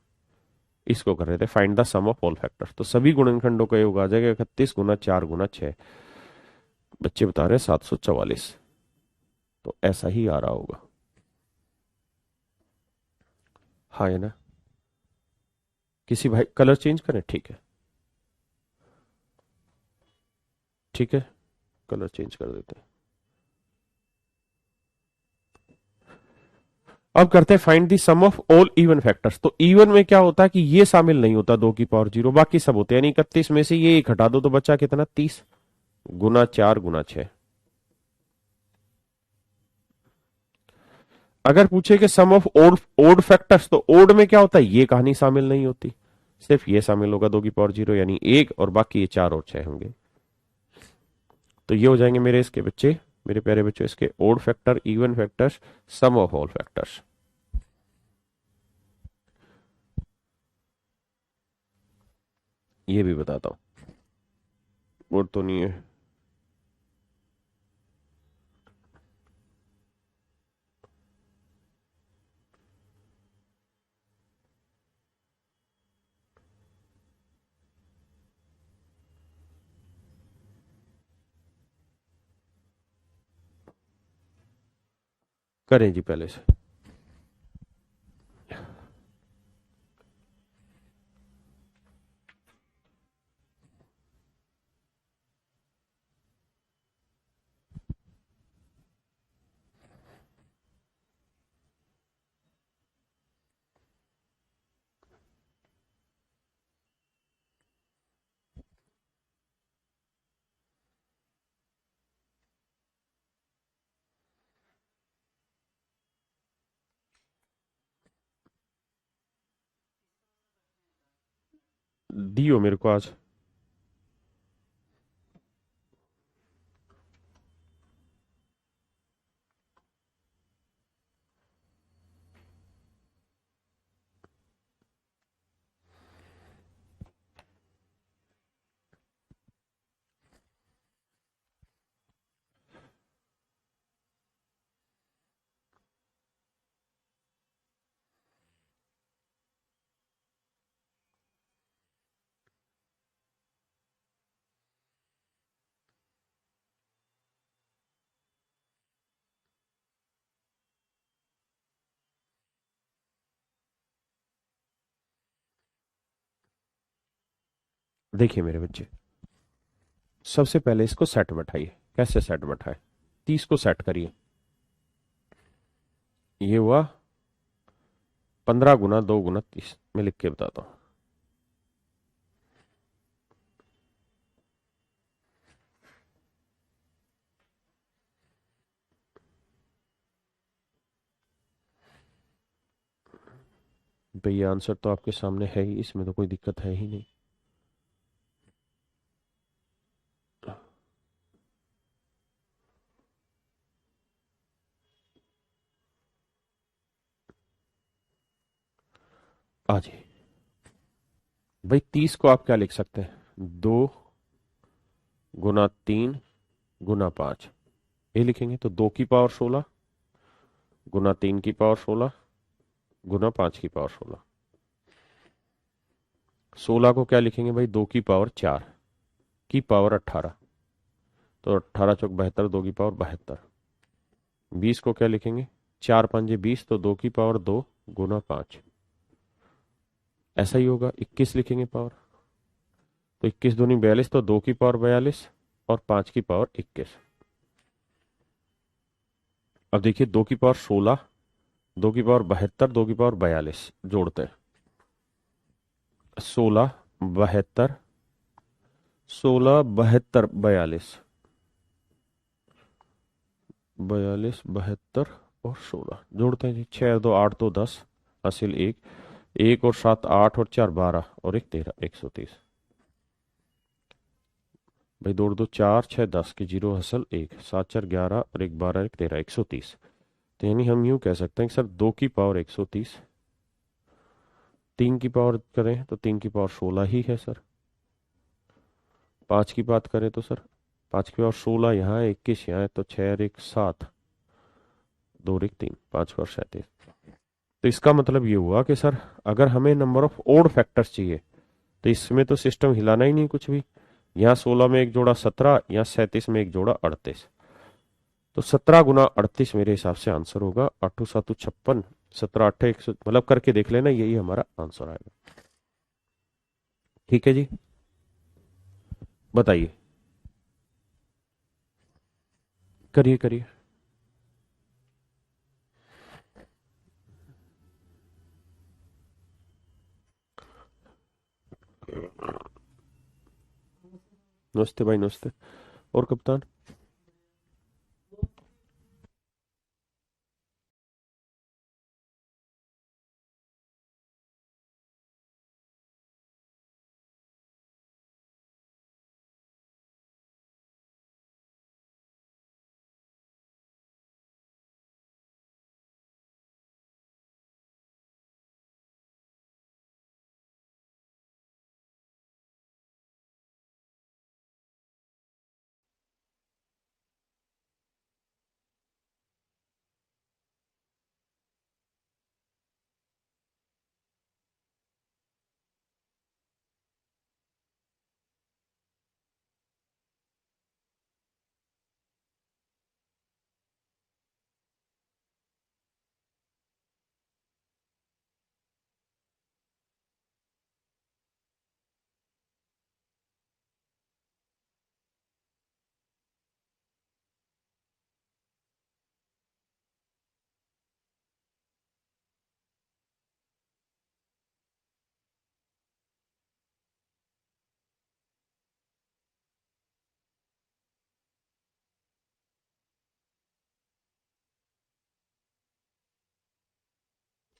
इसको कर रहे थे find the sum of all factors, तो सभी गुणनखंडों का योग आ जाएगा 31 गुना 4 गुना 6। बच्चे बता रहे हैं 744। तो ऐसा ही आ रहा होगा। हाँ है ना। किसी भाई कलर चेंज करें, ठीक है, ठीक है, कलर चेंज कर देते हैं। अब करते हैं find the sum of all even factors. तो इवन में क्या होता है कि ये शामिल नहीं होता 2 की पावर 0, बाकी सब होते हैं। यानी 31 में से ये एक हटा दो तो बचा कितना, 30 गुना 4 गुना 6। अगर पूछे कि sum of odd odd factors, तो ओड में क्या होता है, ये कहानी शामिल नहीं होती, सिर्फ ये शामिल होगा 2 की पावर 0 यानी 1, और बाकी ये 4 और 6 होंगे। तो ये हो जाएंगे मेरे इसके बच्चे, मेरे प्यारे बच्चों, इसके odd factor, even factors, sum of all factors. ये भी बताता हूं, बोर्ड तो नहीं है। करें जी पहले से। दियो मेरे को आज। देखिए मेरे बच्चे, सबसे पहले इसको सेट बैठाइए। कैसे सेट बैठाए, 30 को सेट करिए। ये हुआ 15 गुना 2 गुना 30, मैं लिख के बताता हूं। भैया आंसर तो आपके सामने है ही, इसमें तो कोई दिक्कत है ही नहीं। आ जाइए भाई, 30 को आप क्या लिख सकते हैं, 2 गुना 3 गुना 5, ये लिखेंगे। तो 2 की पावर 16 गुना 3 की पावर 16 गुना 5 की पावर 16। 16 को क्या लिखेंगे भाई, 2 की पावर 4 की पावर 18, तो 18 × 4 = 72, 2 की पावर 72। 20 को क्या लिखेंगे, 4 × 5 = 20, तो 2 की पावर 2 गुना 5। ऐसा ही होगा। 21 लिखेंगे पावर, तो 21 दूनी 42, तो 2 की पावर 42 और 5 की पावर 21। अब देखिए 2 की पावर 16, 2 की पावर 72, 2 की पावर 42 जोड़ते हैं। 16 72, 16 72 42, 42 72 और 16 जोड़ते हैं जी। 6 2 8 2 10, हासिल 1, 1 और 7 8 और 4 12 और 1 13, 130। भाई दो दो चार, छः दस के जीरो हसल एक, सात चार 11 और एक 12 एक 13, 130। तो यानी हम यूं कह सकते हैं कि सर 2 की पावर 130, 3 की पावर करें तो 3 की पावर 16 ही है सर। 5 की बात करें तो सर 5 की पावर 16 यहाँ है, 21 यहाँ है, तो 6 और एक 7, 2 और एक 3, 5 की पावर 37। तो इसका मतलब ये हुआ कि सर अगर हमें नंबर ऑफ ओड फैक्टर्स चाहिए तो इसमें तो सिस्टम हिलाना ही नहीं कुछ भी। यहाँ 16 में एक जोड़ा 17, यहाँ 37 में एक जोड़ा 38। तो 17 × 38 मेरे हिसाब से आंसर होगा। 8 7 56, 17 8 100, मतलब करके देख लेना, यही हमारा आंसर आएगा। ठीक है जी, बताइए। करिए करिए। नमस्ते भाई, नमस्ते। और कप्तान।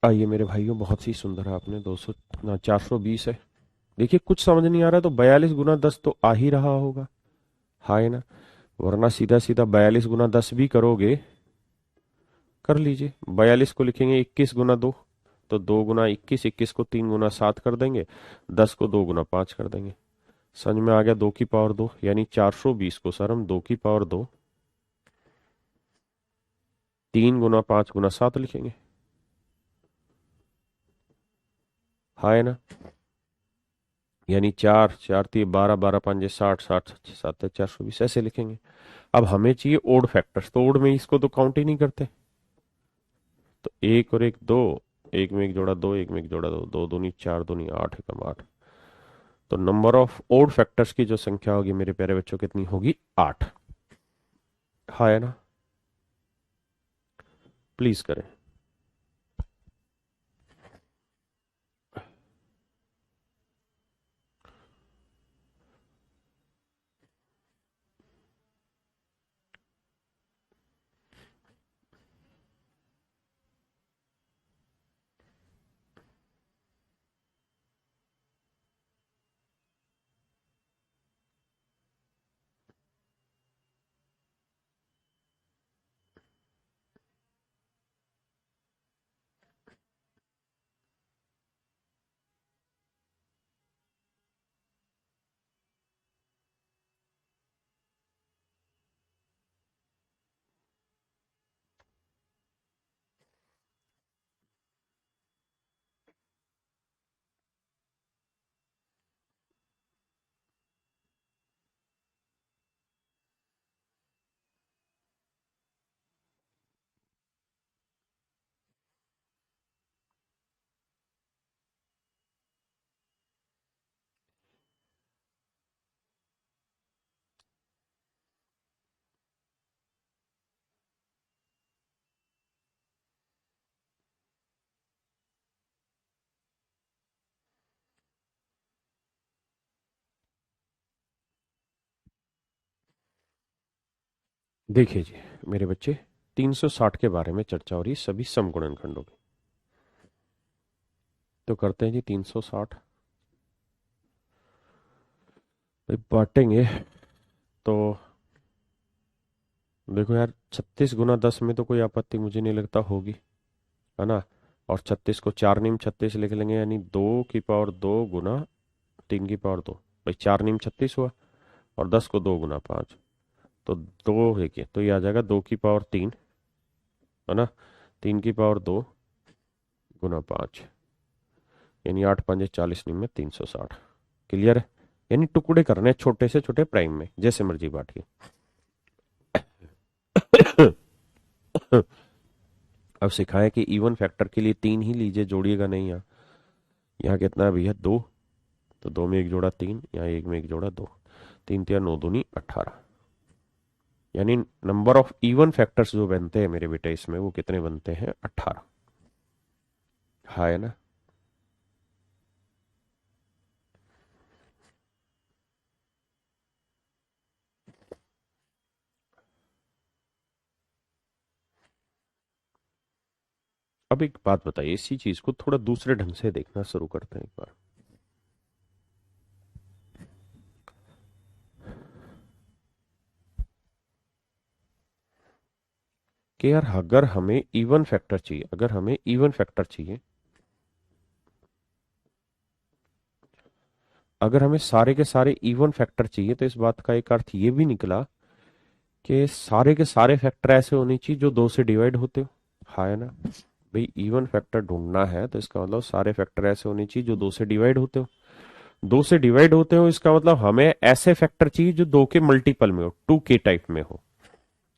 आइए मेरे भाइयों, बहुत ही सुंदर है आपने। 200 ना 420 है। देखिए कुछ समझ नहीं आ रहा है तो 42 × 10 तो आ ही रहा होगा। हाँ है ना। वरना सीधा सीधा 42 × 10 भी करोगे, कर लीजिए। 42 को लिखेंगे 21 × 2, तो 2 × 21, 21 को 3 × 7 कर देंगे, 10 को 2 × 5 कर देंगे। समझ में आ गया। 2 की पावर 2 यानी 420 को सर हम 2 की पावर 2, 3 × 5 × 7 लिखेंगे। हाँ है ना। यानी 4 4 3 12, 12 5 60, 60 7 420 ऐसे लिखेंगे। अब हमें चाहिए ओड फैक्टर्स, तो ओड में इसको तो काउंट ही नहीं करते। तो एक और एक दो, एक में एक जोड़ा दो, एक में एक जोड़ा दो, दो दूनी चार, दूनी आठ, एकम 8। तो नंबर ऑफ ओड फैक्टर्स की जो संख्या होगी मेरे प्यारे बच्चों कितनी होगी? 8। हाँ है ना। प्लीज करें। देखिए जी मेरे बच्चे, 360 के बारे में चर्चा हो रही है, सभी समगुणनखंडों की। तो करते हैं जी 360। भाई बांटेंगे तो देखो यार, 36 × 10 में तो कोई आपत्ति मुझे नहीं लगता होगी, है ना। और 36 को 4 × 36 लिख लेंगे, यानी 2 की पावर 2 गुना 3 की पावर 2। भाई 4 × 36 हुआ, और 10 को 2 × 5, तो 2 देखिए, तो ये आ जाएगा 2 की पावर 3, है ना। 3 की पावर 2 गुना 5, यानी 8×5 = 40, 360। क्लियर है। यानी टुकड़े करने हैं छोटे से छोटे प्राइम में, जैसे मर्जी बांटिए। अब सिखाएं कि इवन फैक्टर के लिए 3 ही लीजिए, जोड़िएगा नहीं। यहाँ कितना है भैया, 2, तो 2 में 1 जोड़ा 3, यहाँ 1 में 1 जोड़ा 2, 3 3 9 दूनी 18। यानी नंबर ऑफ इवन फैक्टर्स जो बनते हैं मेरे बेटे इसमें, वो कितने बनते हैं, 18। हाँ, है ना। अब एक बात बताइए, इसी चीज को थोड़ा दूसरे ढंग से देखना शुरू करते हैं एक बार। कि यार अगर हमें इवन फैक्टर चाहिए, अगर हमें इवन फैक्टर चाहिए, अगर हमें सारे के सारे इवन फैक्टर चाहिए, तो इस बात का एक अर्थ ये भी निकला कि सारे के सारे फैक्टर ऐसे होने चाहिए जो 2 से डिवाइड होते हो। हाँ, है ना। भाई इवन फैक्टर ढूंढना है तो इसका मतलब सारे फैक्टर ऐसे होने चाहिए जो 2 से डिवाइड होते हो। 2 से डिवाइड होते हो, इसका मतलब हमें ऐसे फैक्टर चाहिए जो 2 के मल्टीपल में हो, 2 के टाइप में हो।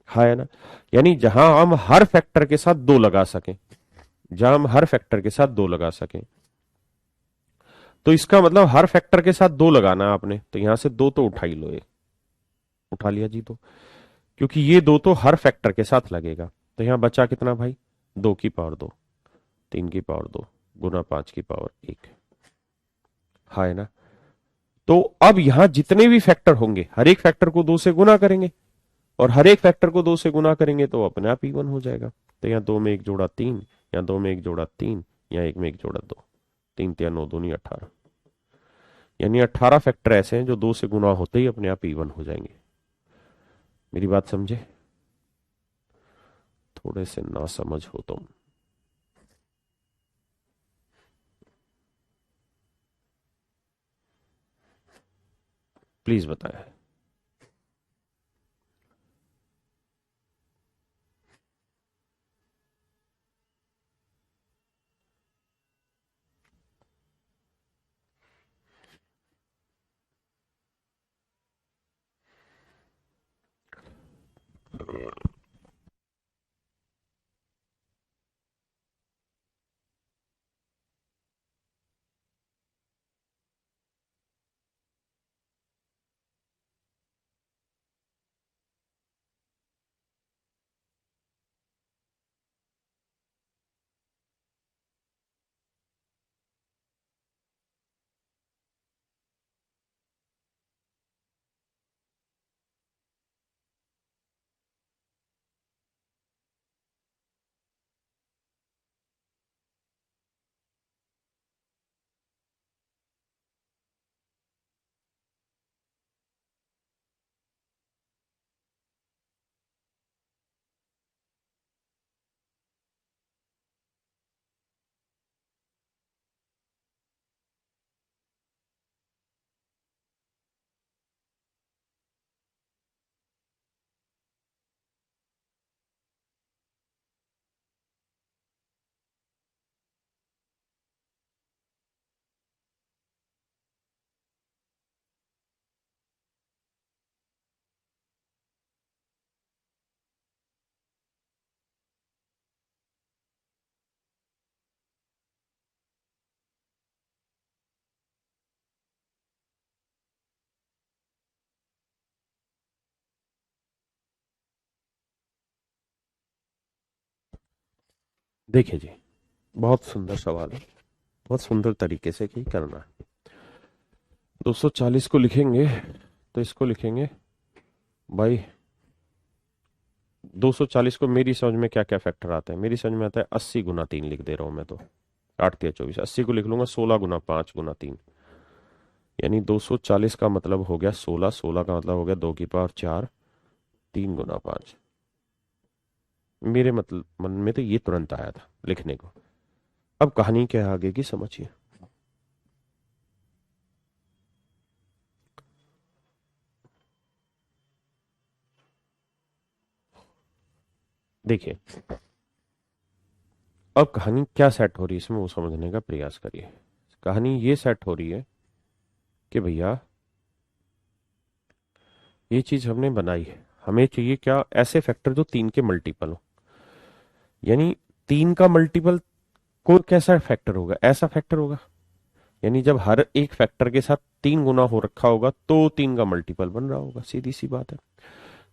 हाँ, है ना। यानी जहां हम हर फैक्टर के साथ 2 लगा सकें, जहां हम हर फैक्टर के साथ 2 लगा सकें, तो इसका मतलब हर फैक्टर के साथ 2 लगाना है आपने, तो यहां से 2 तो उठा ही लो, ये उठा लिया जी। तो क्योंकि ये 2 तो हर फैक्टर के साथ लगेगा, तो यहां बचा कितना भाई, 2 की पावर 2, 3 की पावर 2 गुना 5 की पावर 1। हाँ, है ना। तो अब यहां जितने भी फैक्टर होंगे, हर एक फैक्टर को 2 से गुना करेंगे, और हर एक फैक्टर को 2 से गुना करेंगे तो अपने आप इवन हो जाएगा। तो यहाँ 2 में 1 जोड़ा 3, यहाँ 2 में 1 जोड़ा 3, यहाँ 1 में 1 जोड़ा 2, 3 3 9 दूनी 18। यानी 18 फैक्टर ऐसे हैं जो 2 से गुना होते ही अपने आप इवन हो जाएंगे। मेरी बात समझे? थोड़े से ना समझ हो तुम, प्लीज बताएं। देखिए जी, बहुत सुंदर सवाल है, बहुत सुंदर तरीके से ही करना है। 240 को लिखेंगे तो इसको लिखेंगे भाई, 240 को मेरी समझ में क्या क्या फैक्टर आता है, मेरी समझ में आता है 80 × 3 लिख दे रहा हूं मैं तो, 8 3 24, 80 को लिख लूंगा 16 × 5 × 3, यानी 240 का मतलब हो गया 16, 16 का मतलब हो गया 2 की पावर 4, 3 × 5। मेरे मतलब मन में तो ये तुरंत आया था लिखने को। अब कहानी क्या है आगे की समझिए। देखिए अब कहानी क्या सेट हो रही है इसमें वो समझने का प्रयास करिए। कहानी ये सेट हो रही है कि भैया ये चीज हमने बनाई है, हमें चाहिए क्या, ऐसे फैक्टर जो 3 के मल्टीपल हो। यानी 3 का मल्टीपल को कैसा फैक्टर होगा, ऐसा फैक्टर होगा। यानी जब हर एक फैक्टर के साथ 3 गुना हो रखा होगा तो 3 का मल्टीपल बन रहा होगा, सीधी सी बात है।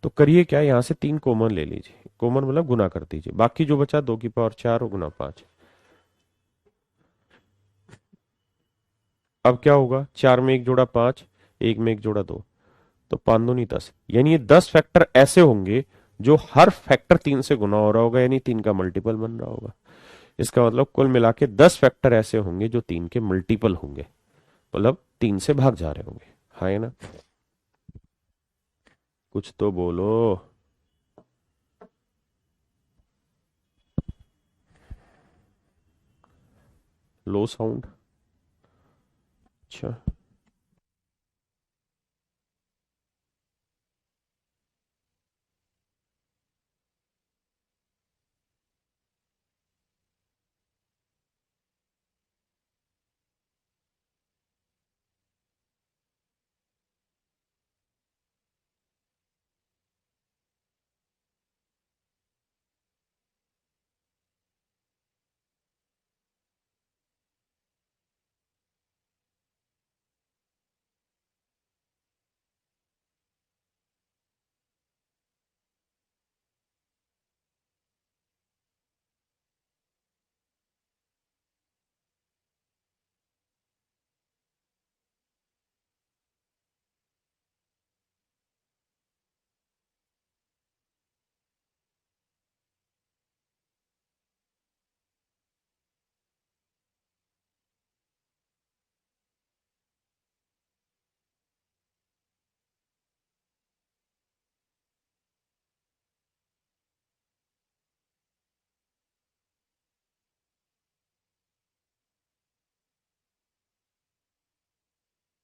तो करिए क्या, यहां से 3 कॉमन ले लीजिए, कॉमन मतलब गुना कर दीजिए, बाकी जो बचा 2 की पावर 4 और ×5। अब क्या होगा, 4 में एक जोड़ा 5, एक में एक जोड़ा 2, तो 5 दूनी 10। यानी ये 10 फैक्टर ऐसे होंगे जो हर फैक्टर 3 से गुना हो रहा होगा, यानी 3 का मल्टीपल बन रहा होगा। इसका मतलब कुल मिला के 10 फैक्टर ऐसे होंगे जो 3 के मल्टीपल होंगे, मतलब 3 से भाग जा रहे होंगे। हाँ है ना, कुछ तो बोलो। Low sound. अच्छा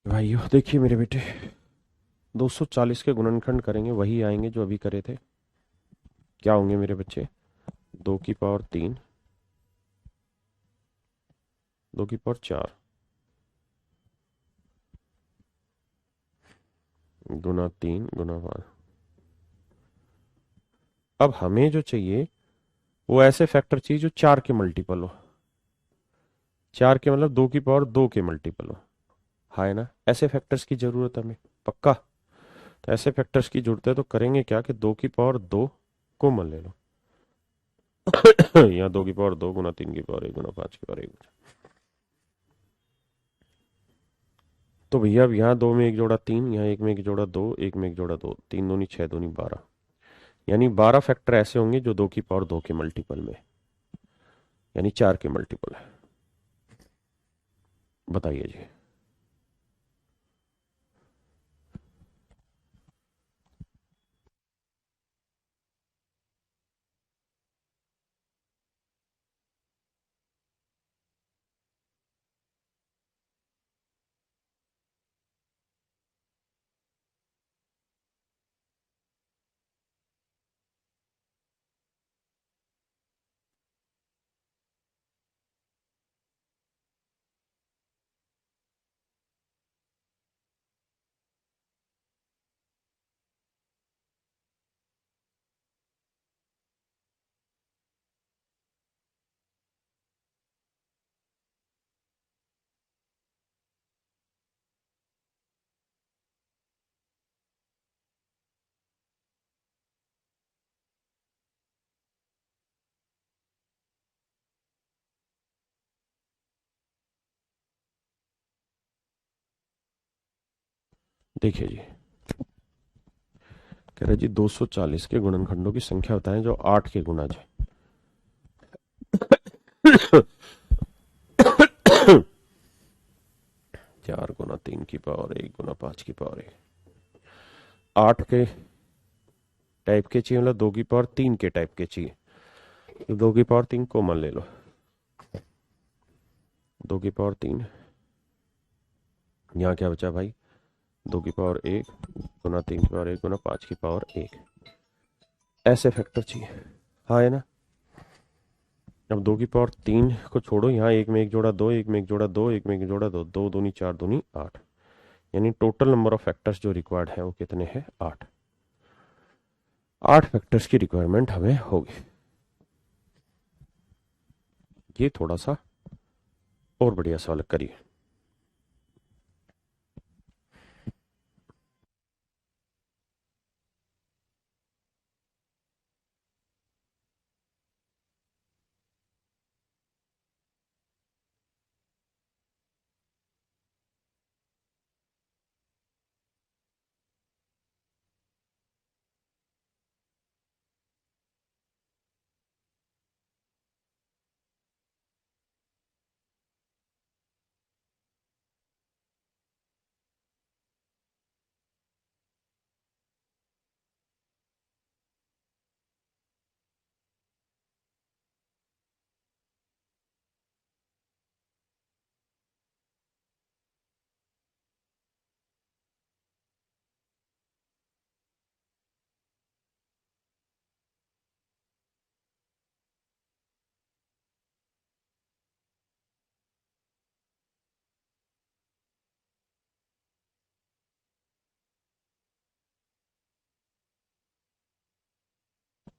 भाइयों देखिए मेरे बेटे, 240 के गुणनखंड करेंगे वही आएंगे जो अभी करे थे। क्या होंगे मेरे बच्चे, 2 की पावर 3, 2 की पावर 4 ×3 × 5। अब हमें जो चाहिए वो ऐसे फैक्टर चाहिए जो 4 के मल्टीपल हो। 4 के मतलब 2 की पावर 2 के मल्टीपल हो। हाँ है ना, ऐसे फैक्टर्स की जरूरत है हमें, पक्का। तो ऐसे फैक्टर्स की जरूरत है तो करेंगे क्या कि 2 की पावर 2 कॉमन ले लो। यहाँ 2 की पावर 2 ×3 की पावर 1 ×5 की पावर 1। तो भैया अब यहाँ 2 में एक जोड़ा 3, यहाँ 1 में एक जोड़ा 2, 1 में एक जोड़ा 2, 3 दूनी 6 दूनी 12। यानी 12 फैक्टर ऐसे होंगे जो 2 की पावर 2 के मल्टीपल में, यानी 4 के मल्टीपल है। बताइए जी। देखिए जी, कह रहे जी 240 के गुणनखंडों की संख्या बताएं जो 8 के गुना जाए। 4 × 3 की पावर 1 गुना 5 की पावर 1। 8 के टाइप के चाहिए, मतलब 2 की पावर 3 के टाइप के चाहिए, तो 2 की पावर 3 कॉमन ले लो। 2 की पावर 3, यहाँ क्या बचा भाई, 2 की पावर 1 गुना 3 की पावर 1 गुना 5 की पावर 1, ऐसे फैक्टर चाहिए। हाँ है ना। अब 2 की पावर 3 को छोड़ो, यहाँ एक में एक जोड़ा 2, एक में एक जोड़ा 2, एक में एक जोड़ा 2, 2 दूनी 4 दूनी 8, यानी टोटल नंबर ऑफ फैक्टर्स जो रिक्वायर्ड है वो कितने हैं, 8। 8 फैक्टर्स की रिक्वायरमेंट हमें होगी। ये थोड़ा सा और बढ़िया सवाल करिए।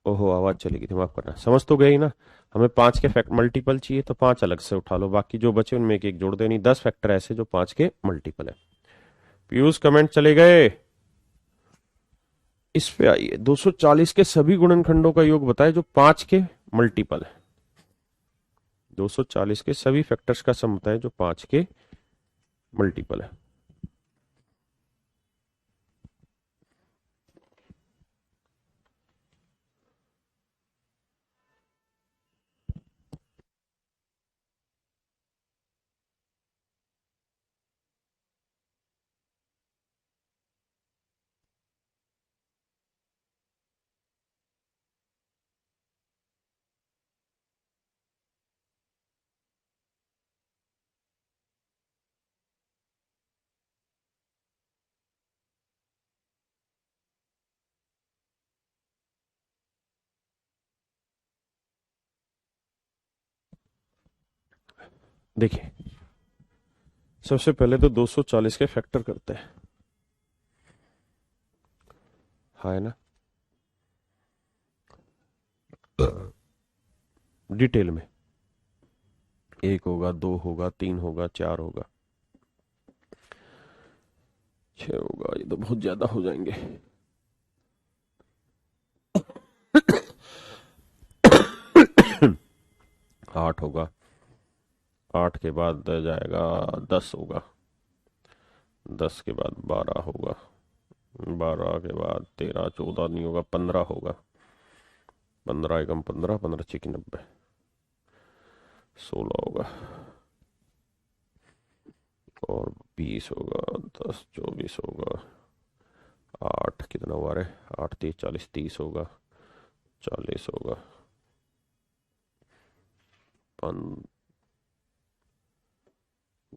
ओहो, आवाज चली गई थी, माफ करना। समझ तो गई ना। हमें 5 के फैक्ट मल्टीपल चाहिए, तो 5 अलग से उठा लो, बाकी जो बचे उनमें एक एक जोड़ दो, यानी 10 फैक्टर ऐसे जो 5 के मल्टीपल है। पीयूष कमेंट चले गए। इस पे आइए, 240 के सभी गुणनखंडों का योग बताए जो 5 के मल्टीपल है। 240 के सभी फैक्टर्स का सम बताए जो 5 के मल्टीपल है। देखिए, सबसे पहले तो 240 के फैक्टर करते हैं, हाँ है ना, डिटेल में। 1 होगा, 2 होगा, 3 होगा, 4 होगा, 6 होगा, ये तो बहुत ज्यादा हो जाएंगे। 8 होगा, 8 के बाद जाएगा 10 होगा, 10 के बाद 12 होगा, 12 के बाद 13, 14 नहीं होगा, 15 होगा, 15 एकम 15, 15 छक्की 90, 16 होगा, और 20 होगा, 10 24 होगा, 8 कितना हुआ रे, 8 30 40 30 होगा, 40 होगा,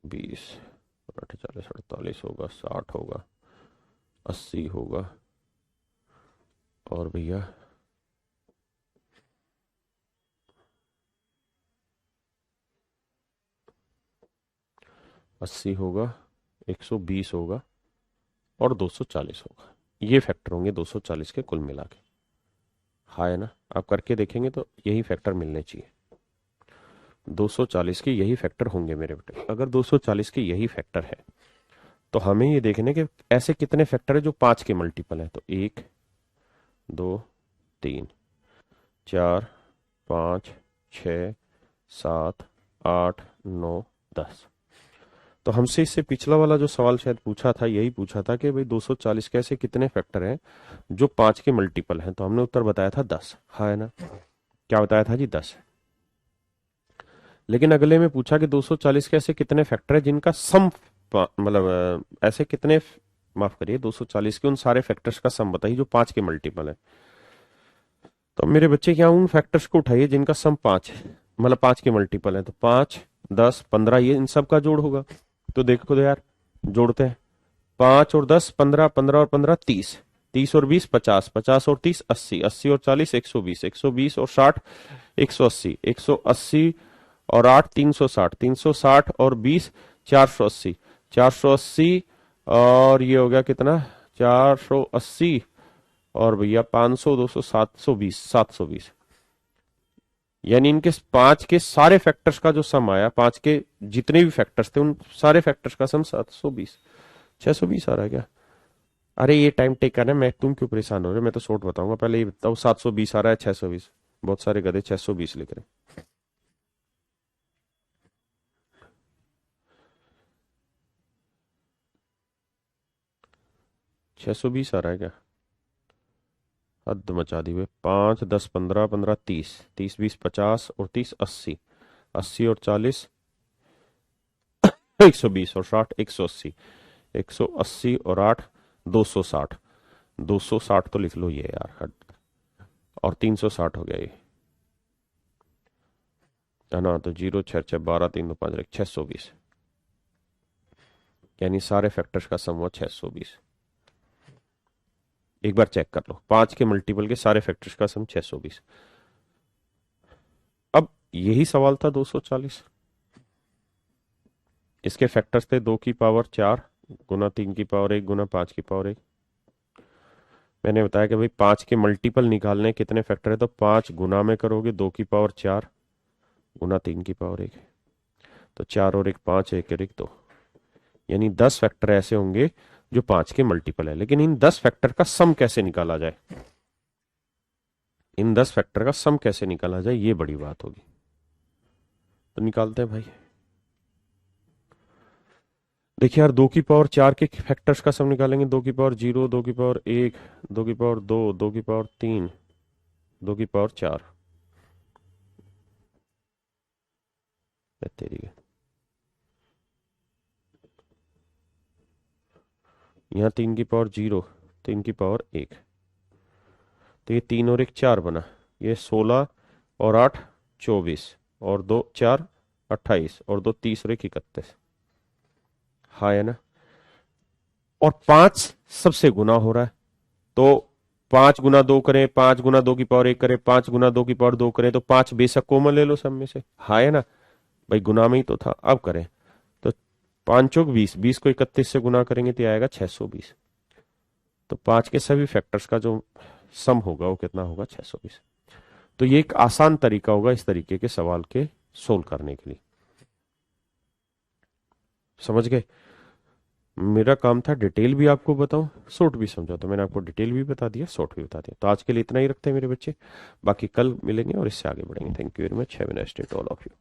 20 8 40 48 होगा, 60 होगा, 80 होगा, और भैया 80 होगा, 120 होगा, और 240 होगा। ये फैक्टर होंगे 240 के कुल मिला के, हाँ है ना। आप करके देखेंगे तो यही फैक्टर मिलने चाहिए। 240 के यही फैक्टर होंगे मेरे बेटे। अगर 240 के यही फैक्टर है तो हमें ये देखने के ऐसे कितने फैक्टर है जो 5 के मल्टीपल है। तो 1 2 3 4 5 6 7 8 9 10। तो हमसे इससे पिछला वाला जो सवाल शायद पूछा था, यही पूछा था कि भाई 240 के ऐसे कितने फैक्टर हैं जो 5 के मल्टीपल हैं। तो हमने उत्तर बताया था 10, हाँ है ना। क्या बताया था जी, 10। लेकिन अगले में पूछा कि 240 के ऐसे कितने फैक्टर है जिनका सम मतलब ऐसे कितने, माफ करिए, 240 के उन सारे फैक्टर्स का सम बताइए जो 5 के मल्टीपल है। तो मेरे बच्चे क्या, उन फैक्टर्स को उठाइए जिनका सम 5 है, मतलब 5 के मल्टीपल है। तो 5, 10, 15 ये इन सब का जोड़ होगा। तो देखो तो यार, जोड़ते हैं। 5 और 10 15, 15 और 15 30, 30 और 20 50, 50 और 30 80, 80 और 40 120, 120 और 60 180, 180 और 8 360, 360 और 20 480, 480 और ये हो गया कितना, 480 और भैया 500 200 720, 720। यानी इनके 5 के सारे फैक्टर्स का जो सम आया, 5 के जितने भी फैक्टर्स थे उन सारे फैक्टर्स का सम 720, 620 आ रहा है क्या? अरे ये टाइम टेक करना है, मैं, तुम क्यों परेशान हो रहे हो, मैं तो शॉर्ट बताऊंगा। पहले ये बताओ 720 आ रहा है 620? बहुत सारे गधे 620 लिख रहे हैं। 620 आ रहा है क्या? हद मचा दी भाई। 5 10 15, 15 30, 30 20 50 और 30 80, 80 और 40 120 और 60 180, 180 और 8 260, 260 तो लिख लो ये यार, हद। और 360 हो गया ये, है ना? तो 0 6 6 12 3 2 5 620। यानी सारे फैक्टर्स का सम हुआ 620। एक बार चेक कर लो, 5 के मल्टीपल के सारे फैक्टर्स का सम 620। अब यही सवाल था 240। इसके फैक्टर्स थे 2 की पावर 4 गुना 3 की पावर 1 गुना 5 की पावर 1। मैंने बताया कि भाई 5 के मल्टीपल निकालने कितने फैक्टर है, तो 5 गुना में करोगे 2 की पावर 4 गुना 3 की पावर 1। तो 4 और 1 5, 1 और 1 2, यानी 10 फैक्टर ऐसे होंगे जो 5 के मल्टीपल है। लेकिन इन 10 फैक्टर का सम कैसे निकाला जाए, इन 10 फैक्टर का सम कैसे निकाला जाए, ये बड़ी बात होगी। तो निकालते हैं भाई। देखिए यार, 2 की पावर 4 के फैक्टर्स का सम निकालेंगे। 2 की पावर 0, 2 की पावर 1, 2 की पावर 2, 2 की पावर 3, 2 की पावर 4। तेरी है। यहाँ 3 की पावर 0, 3 की पावर 1, तो ये 3 और 1 4 बना। ये 16 और 8 24 और 2 4 28 और 2 30 और 1 31। हाँ है ना? और 5 सबसे गुना हो रहा है, तो 5 गुना 2 करें, 5 गुना 2 की पावर 1 करें, 5 गुना 2 की पावर 2 करें, तो 5 बेशक कॉमन ले लो सब में से। हाँ है ना भाई? गुना में ही तो था। अब करें तो 5 चौक 20, 20 को 31 से गुना करेंगे तो आएगा 620। तो 5 के सभी फैक्टर्स का जो सम होगा वो कितना होगा, 620। तो ये एक आसान तरीका होगा इस तरीके के सवाल के सोल्व करने के लिए। समझ गए? मेरा काम था डिटेल भी आपको बताऊं, शॉर्ट भी समझा, तो मैंने आपको डिटेल भी बता दिया, शॉर्ट भी बता दिया। तो आज के लिए इतना ही रखते हैं मेरे बच्चे, बाकी कल मिलेंगे और इससे आगे बढ़ेंगे। Thank you very much, have a nice day to all of you.